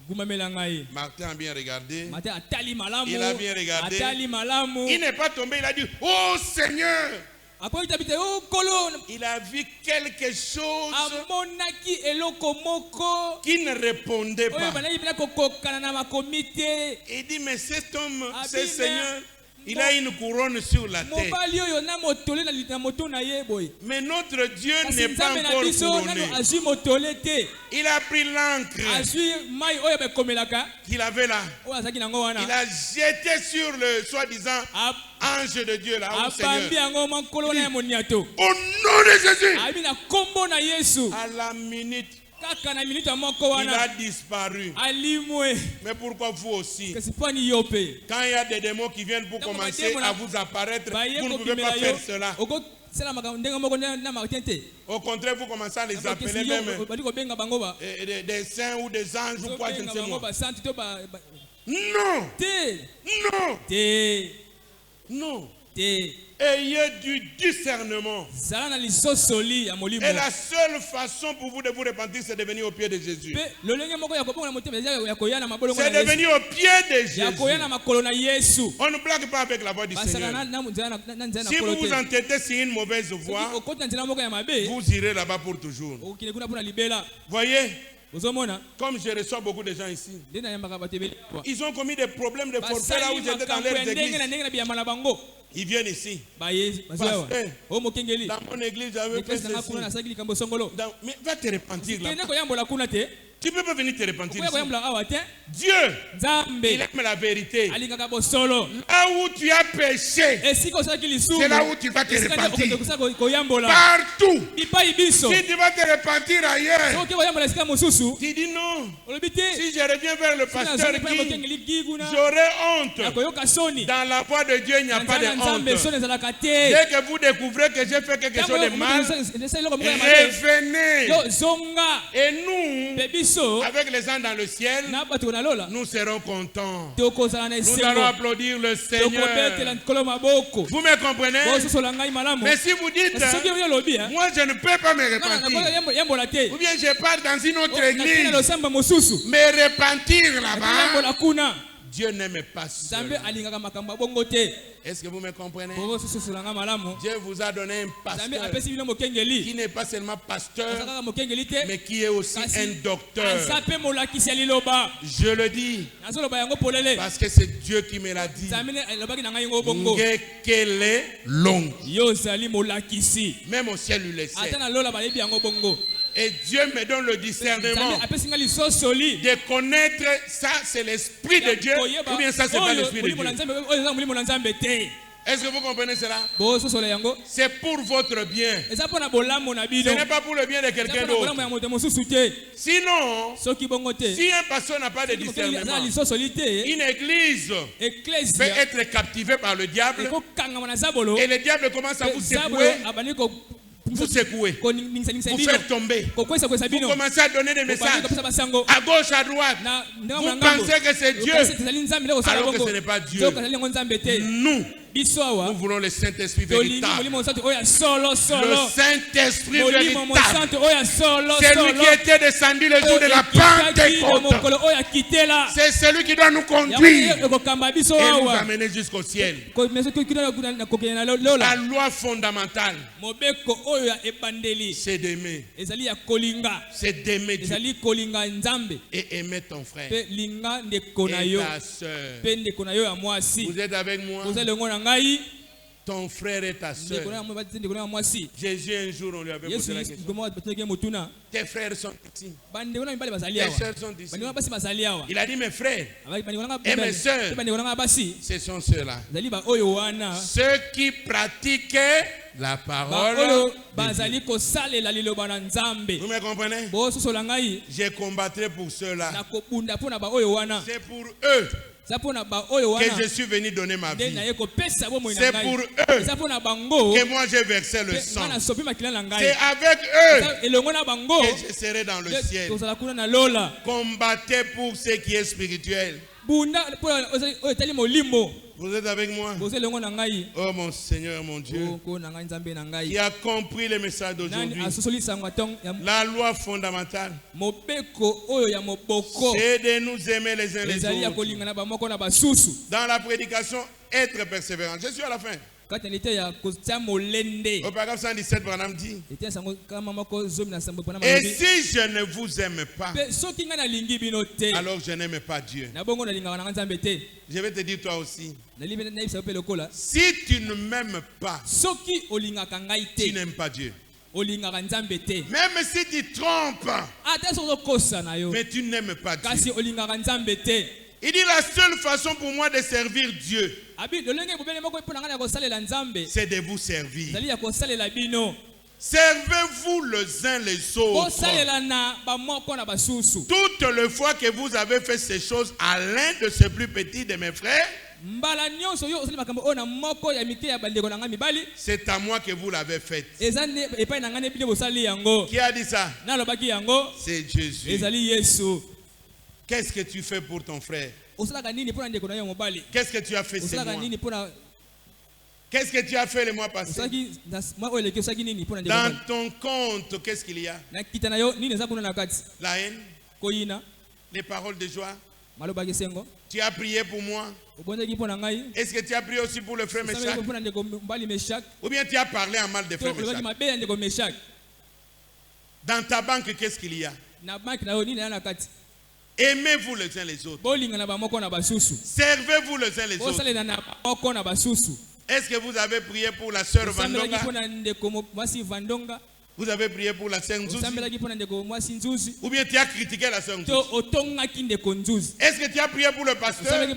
Martin a bien regardé. Il a bien regardé. Il n'est pas tombé, il a dit, oh Seigneur. Il a vu quelque chose qui ne répondait pas. Il dit, mais cet homme, ce Seigneur, il a une couronne sur la tête. Mais notre Dieu n'est pas encore couronné. Il a pris l'encre qu'il avait là. Il a jeté sur le soi-disant ange de Dieu là, au Seigneur. Au nom de Jésus. À la minute, kaka na minute moko Il wana a disparu. alimwe Mais pourquoi vous aussi? kasi pani yope Quand il y a des démons qui viennent pour commencer à vous apparaître, vous ne pouvez pas faire cela. oko sala ndenga moko na makente Au contraire, vous commencez à les appeler même bali ko benga bango ba des saints ou des anges ou quoi, je ne sais moi. ba santi to ba Non, te non, te non. te Ayez du discernement. zala na lisosoli ya molimo Et la seule façon pour vous de vous repentir, c'est de venir au pied de Jésus. pe lolenge moko ya kobonga na motema ya koyana mabolongo C'est na de venir au pied de ya Jésus. koyana makolo na Yesu On ne blague pas avec la voix du basaka Seigneur. na nzela na nzela na Si vous kolo vous te entêtez sur une mauvaise voie, okoti na nzela moko ya mabe vous irez là-bas pour toujours. okile kuna pona libela Voyez, ozomona comme je reçois beaucoup de gens ici, ndena yambaka batebeli ils ont commis des problèmes de forfait là où basali j'étais dans makambo ya leurs ndenge na églises. ndenge na biyama na bango Ils viennent ici. baye bazawa Pasteur, o mokengeli dans mon église, j'avais fait eklesi nanga kuna ceci. nasalaki likambo songolo Mais va te repentir là. kende koyambola kuna te Tu ne peux pas venir te repentir okoya ici. koyambola awa te Dieu, il nzambe aime la vérité. alingaka bosolo Là où tu as péché, esika osalaki lisumu c'est là où tu vas te esika nde repentir. okosala koyambola Partout. bipai biso Si tu vas te repentir ailleurs, soki koyambola esika mosusu tu dis non. olobi te Si je reviens vers le pasteur nazongi mpe Guy, mokengeli gi kuna j'aurai honte. nakoyoka soni Dans la voix de Dieu, il n'y a pas de na nzambe honte. soni ezalaka te Dès que vous découvrez que j'ai fait quelque chose de mal, esali eloko moko ya mabe revenez. yo zonga Et nous, mpe biso avec les gens dans le ciel, na bato na lola nous serons contents. tokozala na Nous allons esengo applaudir le tokobetela Seigneur. nkolo maboko Vous me comprenez? bososola ngai malamu Mais si vous dites, kasi soki oyo olobi moi je ne peux pas me nakoka repentir, yambola te ou bien je pars dans une autre nakende église, losamba mosusu me repentir là-bas, yambola kuna Dieu n'aime pas cela. nzambe alingaka makambo ya bongo te Est-ce que vous me comprenez? bososola ngai malamu Dieu vous a donné un nzambe pasteur apesi bino mokengeli qui n'est pas seulement pasteur, aza kaka mokengeli te mais qui est aussi kasi un docteur. aza mpe molakisi ya liloba Je le dis nazoloba yango polele parce que c'est Dieu qui me l'a dit. nzambe alobaki na ngai yango bongo Ngekele longue. yo ozali molakisi Même au ciel, il le sait. ata na lola balebi yango bongo Et Dieu me donne le discernement nzambe apesi ngai lisosoli de connaître ça, c'est l'esprit de Dieu, ou bien ça, c'est pas l'esprit de Dieu. oyo eza molimo na nzambe te Est-ce que vous comprenez cela? bososola yango C'est pour votre bien. eza mpo na bolamu na Ce bino n'est pas pour le bien de eza quelqu'un mpo na bolamu d'autre. ya moto mosusu te Sinon, soki bongo te si un pasteur n'a pas de aza discernement, lisosoli te une église peut eklesia être captivée par le diable ekokangama na zabolo et le diable commence à vous zabolo secouer, abandi vous secouer, koningisa vous bino faire tomber. kokwesa Vous bino commencez à donner des messages kopesa basango à gauche, à droite. na Vous pensez que c'est Dieu, ezali nzambe nde kosala alors que bongo ce n'est pas Dieu. soki ezali yango nzambe te Nous, biso awa nous voulons le Saint-Esprit tolingi véritable. molimo mosantu oyo ya solo Le solo Saint-Esprit molimo véritable. mosantu oyo ya solo C'est lui qui était descendu le jour de la Pentecôte. mokolo oyo akitela C'est celui qui doit nous yango conduire ekokamba biso et nous awa amener jusqu'au ciel. kokende na La lola loi fondamentale, mobeko oyo ya ebandeli c'est d'aimer. ezali ya kolinga C'est d'aimer Dieu ezali kolinga nzambe et aimer ton frère mpe linga ndeko na et yo ta soeur. mpe ndeko na yo ya mwasi Vous êtes avec moi? oza elongo na ngai Ton frère et ta ndeko na soeur. ndeko na ya mwasi Jésus, un jour, on lui avait yesu posé la question. batonaki motuna Tes frères sont ici. bandeko na mibali bazali Tes awa soeurs sont ici. bandeko na basi bazali awa Il a dit, mes frères, bandeko na Et mes sœurs. bandeko na basi ce sont ceux-là. ezali baoyo wana Ceux qui pratiquent la parole. baoyo de Dieu. bazali kosalela liloba na nzambe Vous me comprenez? bososola ngai Je combattrai pour ceux-là. nakobunda mpo na baoyo wana C'est pour eux eza mpo na baoyo que wana je suis venu donner ma nde vie. naye kopesa bomoi na C'est ngai pour eux eza mpo na bango que moi j'ai versé le mpe sang. ngai nasopi makila na C'est ngai avec eux eza elongo na bango que je serai dans le nde ciel. tozala kuna na lola Combattez pour ce qui est spirituel. bunda mpo na oyo etali molimo Vous êtes avec moi? boza elongo na ngai Oh mon Seigneur, mon Dieu, ko na ngai nzambe na qui ngai a compris le message nani d'aujourd'hui. asosolisa yango atong ya La loi fondamentale, mobeko oyo ya moboko c'est de nous aimer les uns les ezali ya autres. kolingana bamoko na basusu Dans la prédication, être persévérant. Je suis à la fin. kati na lite ya kotia molende Au paragraphe 117, Branham dit, ete ya sango kama moko zomi na sambo mpona et malobi si je ne vous aime pas, mpe soki ngai nalingi bino te alors je n'aime pas Dieu. na bongo nalingaka na ngai nzambe te Je vais te dire toi aussi. nayebisa yo mpe lokola Si tu ne m'aimes pas, soki olingaka ngai tu te n'aimes pas Dieu. olingaka nzambe te Même si tu trompes, ata soki ozokosa na yo mais tu n'aimes pas Dieu. kasi olingaka nzambe te Il dit la seule façon pour moi de servir Dieu, abi lolenge bobele moko mpo na ngai ya kosalela nzambe c'est de vous servir. ezali ya kosalela bino Servez-vous les uns les autres. Toutes les fois que vous avez fait ces choses à l'un de ces plus petits de mes frères, c'est à moi que vous l'avez fait. Qui a dit ça? C'est Jésus. Qu'est-ce que tu fais pour ton frère? Qu'est-ce que tu as fait ce mois? Qu'est-ce que tu as fait le mois passé? Dans ton compte, qu'est-ce qu'il y a? La haine, les paroles de joie. Tu as prié pour moi. Est-ce que tu as prié aussi pour le frère Meshach? Ou bien tu as parlé en mal de frère Meshach? Dans ta banque, qu'est-ce qu'il y a? Aimez-vous les uns les autres. Servez-vous les uns les autres. Est-ce que vous avez prié pour la sœur Vandonga? Vous avez prié pour la sœur Nzuzi? Ou bien tu as critiqué la sœur Nzuzi? Est-ce que tu as prié pour le pasteur?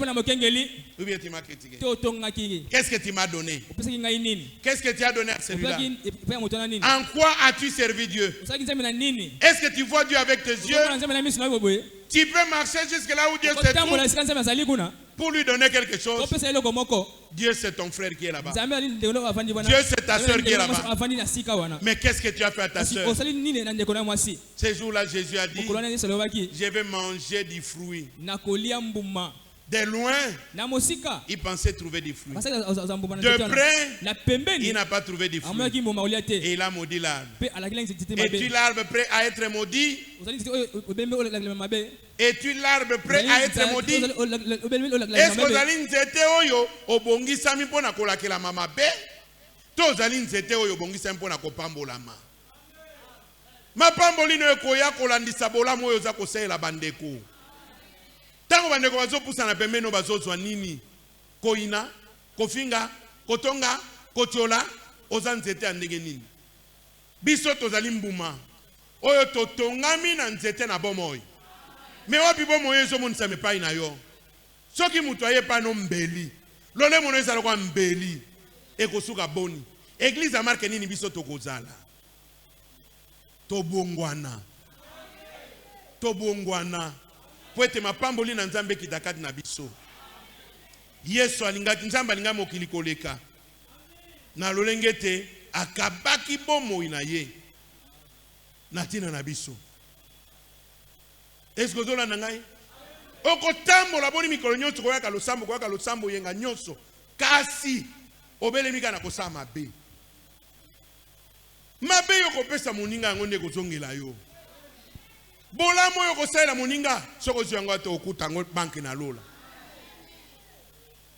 Ou bien tu m'as critiqué? Qu'est-ce que tu m'as donné? Qu'est-ce que tu as donné à celui-là? En quoi as-tu servi Dieu? Est-ce que tu vois Dieu avec tes yeux? Tu peux marcher jusque là où Dieu se trouve pour lui donner quelque chose. Dieu, c'est ton frère qui est là-bas. Dieu, c'est ta soeur qui est là-bas. Mais qu'est-ce que tu as fait à ta soeur? Ce jour-là, Jésus a dit, je vais manger du fruit. De loin, il pensait trouver des fruits. De près, il n'a pas trouvé des fruits. Et il a maudit l'arbre. Es-tu l'arbre prêt à être maudit? Es-tu l'arbre prêt à être maudit? Est-ce que ozali nzete oyo obongisami mpona kolakela mama be? To ozali nzete oyo obongisami mpona kopambolama? Mapambolino ekoya kolandisa bolamu oyo oza kosalela bandeko. Tango bandeko bazopusana pembeni bazozwa nini? Koina, kofinga, kotonga, kotiola, oza nzete ya ndenge nini? Biso tozali mbuma oyo totongami na nzete na bomoi. Me wapi bomoi ezomonisa mepai na yo? Soki mutu ayepa no mbeli, lole mono ezala kwa mbeli ekosuka boni. Église ya marke nini biso tokozala? Tobongwana. Tobongwana. Poete mapamboli na nzambe kitakati na biso. Yesu alingaki nzambe alinga mokili koleka. Na lolengete akabaki bomoi na ye. Natina na biso. Est-ce que vous avez dit? Okotambo la boni mikolo nyonso koyaka losambo yenga nyonso. Kasi obele mika na kosama mabe. Mabe yoko pesa moninga ngonde kozongela yo. Bolamo yoko saela moninga soko zyango ato okuta ngo banki na lola.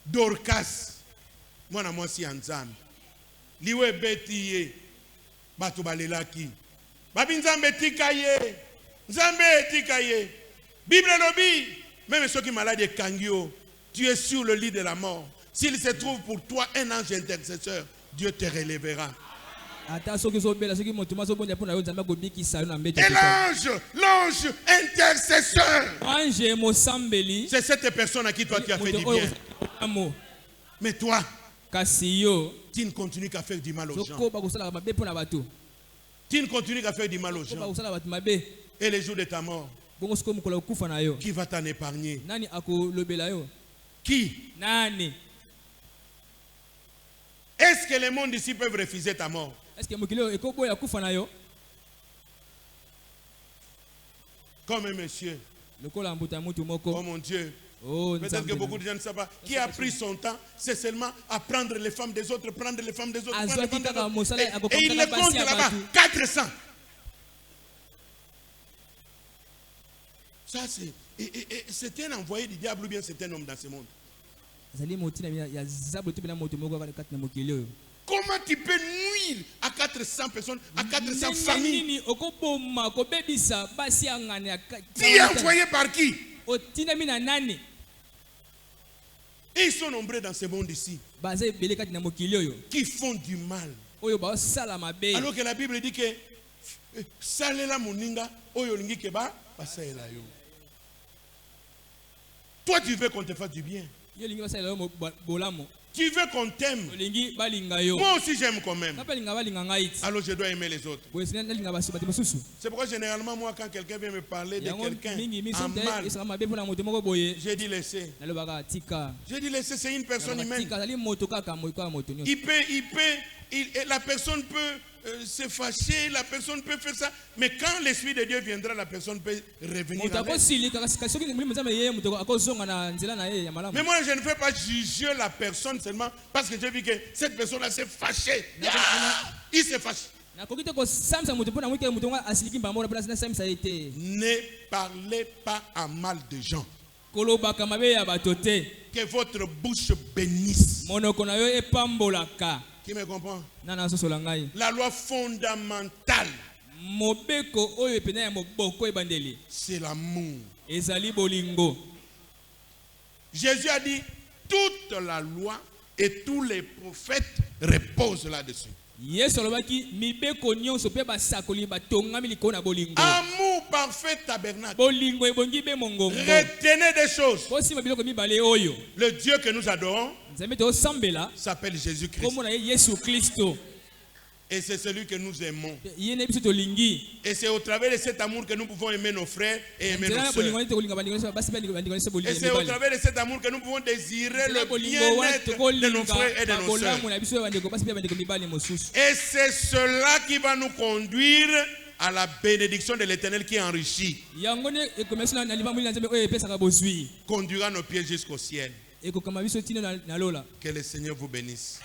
Dorcas mwana mwasi ya nzambe. Liwe beti ye bato balelaki. Babi nzambe tika ye. Nzambe tika ye. Bible lobi, même ceux qui malades kangio, tu es sur le lit de la mort. S'il se trouve pour toi un ange intercesseur, Dieu te relèvera. Et l'ange intercesseur, c'est cette personne à qui toi tu as fait du bien. Mais toi, tu ne continues qu'à faire du mal aux gens. Tu ne continues qu'à faire du mal aux gens. Et les jours de ta mort, qui va t'en épargner? Qui? Est-ce que les mondes ici peuvent refuser ta mort? Comme un monsieur. Oh mon Dieu. Peut-être que beaucoup de gens ne savent pas. Qui a pris son temps, c'est seulement à prendre les femmes des autres, prendre les femmes des autres. Et il les compte là-bas, 400. Ça, c'est un envoyé du diable ou bien c'est un homme dans ce monde? Comment tu peux nuire à 400 personnes, à 400 familles? Tu es envoyé par qui? Et ils sont nombreux dans ce monde ici qui font du mal. Alors que la Bible dit que salela moninga oyo lingi keba basaela yo. Toi, tu veux qu'on te fasse du bien. Tu veux qu'on t'aime. olingi balinga yo Moi aussi j'aime quand même. kapelinga balinga ngai ti Alors je dois aimer les autres. boye sinalinga bato mosusu C'est pourquoi généralement moi quand quelqu'un vient me parler de yango quelqu'un mingi miso en te mal, esaka mabe mpona moto moko boye j'ai dit laissez. nalobaka tika J'ai dit laissez, c'est une personne humaine. tika azali moto kaka moto nyonso La personne peut se fâcher, la personne peut faire ça, mais quand l'Esprit de Dieu viendra, la personne peut revenir moto à elle. akosilika kasi soki molimo nzambe ye moto akozonga na nzela na ye ya malamu Mais moi, je ne veux pas juger la personne seulement parce que j'ai vu que cette personne-là s'est fâchée. Il s'est fâché. nakoki te kosambisa moto mpona mwike moto ngo asiliki mbambo mpona nasambisa ye te Ne parlez pas à mal de gens. kolobaka mabe ya bato te Que votre bouche bénisse. monoko na yo epambolaka Qui me comprend? nana asosola ngai La loi fondamentale, mobeko oyo epena ya moboko ebandeli c'est l'amour. ezali bolingo Jésus a dit, toute la loi et tous les prophètes reposent là-dessus. yesu alobaki mibeko nyonso mpe basakoli batongami likolo na bolingo Amour parfait tabernacle. bolingo ebongi be mongongo Retenez des choses. kosima biloko mibale oyo Le Dieu que nous adorons nzambe tosambela s'appelle Jésus-Christ. kombo na ye yesu kristo Et c'est celui que nous aimons. ye nde biso tolingi Et c'est au travers de cet amour que nous pouvons aimer nos frères et aimer nzela nos na bolingo sœurs. nde tokolinga bandingo nyonso basi bandingo nyonso Et bolingo c'est au mibale travers de cet amour que nous pouvons désirer nzela le bolingo wana bien-être de nos tokolinga frères et de nos sœurs. bakolamu na biso ya bandeko basi mpe bandeko mibale mosusu Et c'est cela qui va nous conduire à la bénédiction de l'Éternel qui enrichit, yango nde ekomesi na libamboli na nzambe oyo epesaka bozwi conduira nos pieds jusqu'au ciel. ekokama biso ntina na lola Que le Seigneur vous bénisse.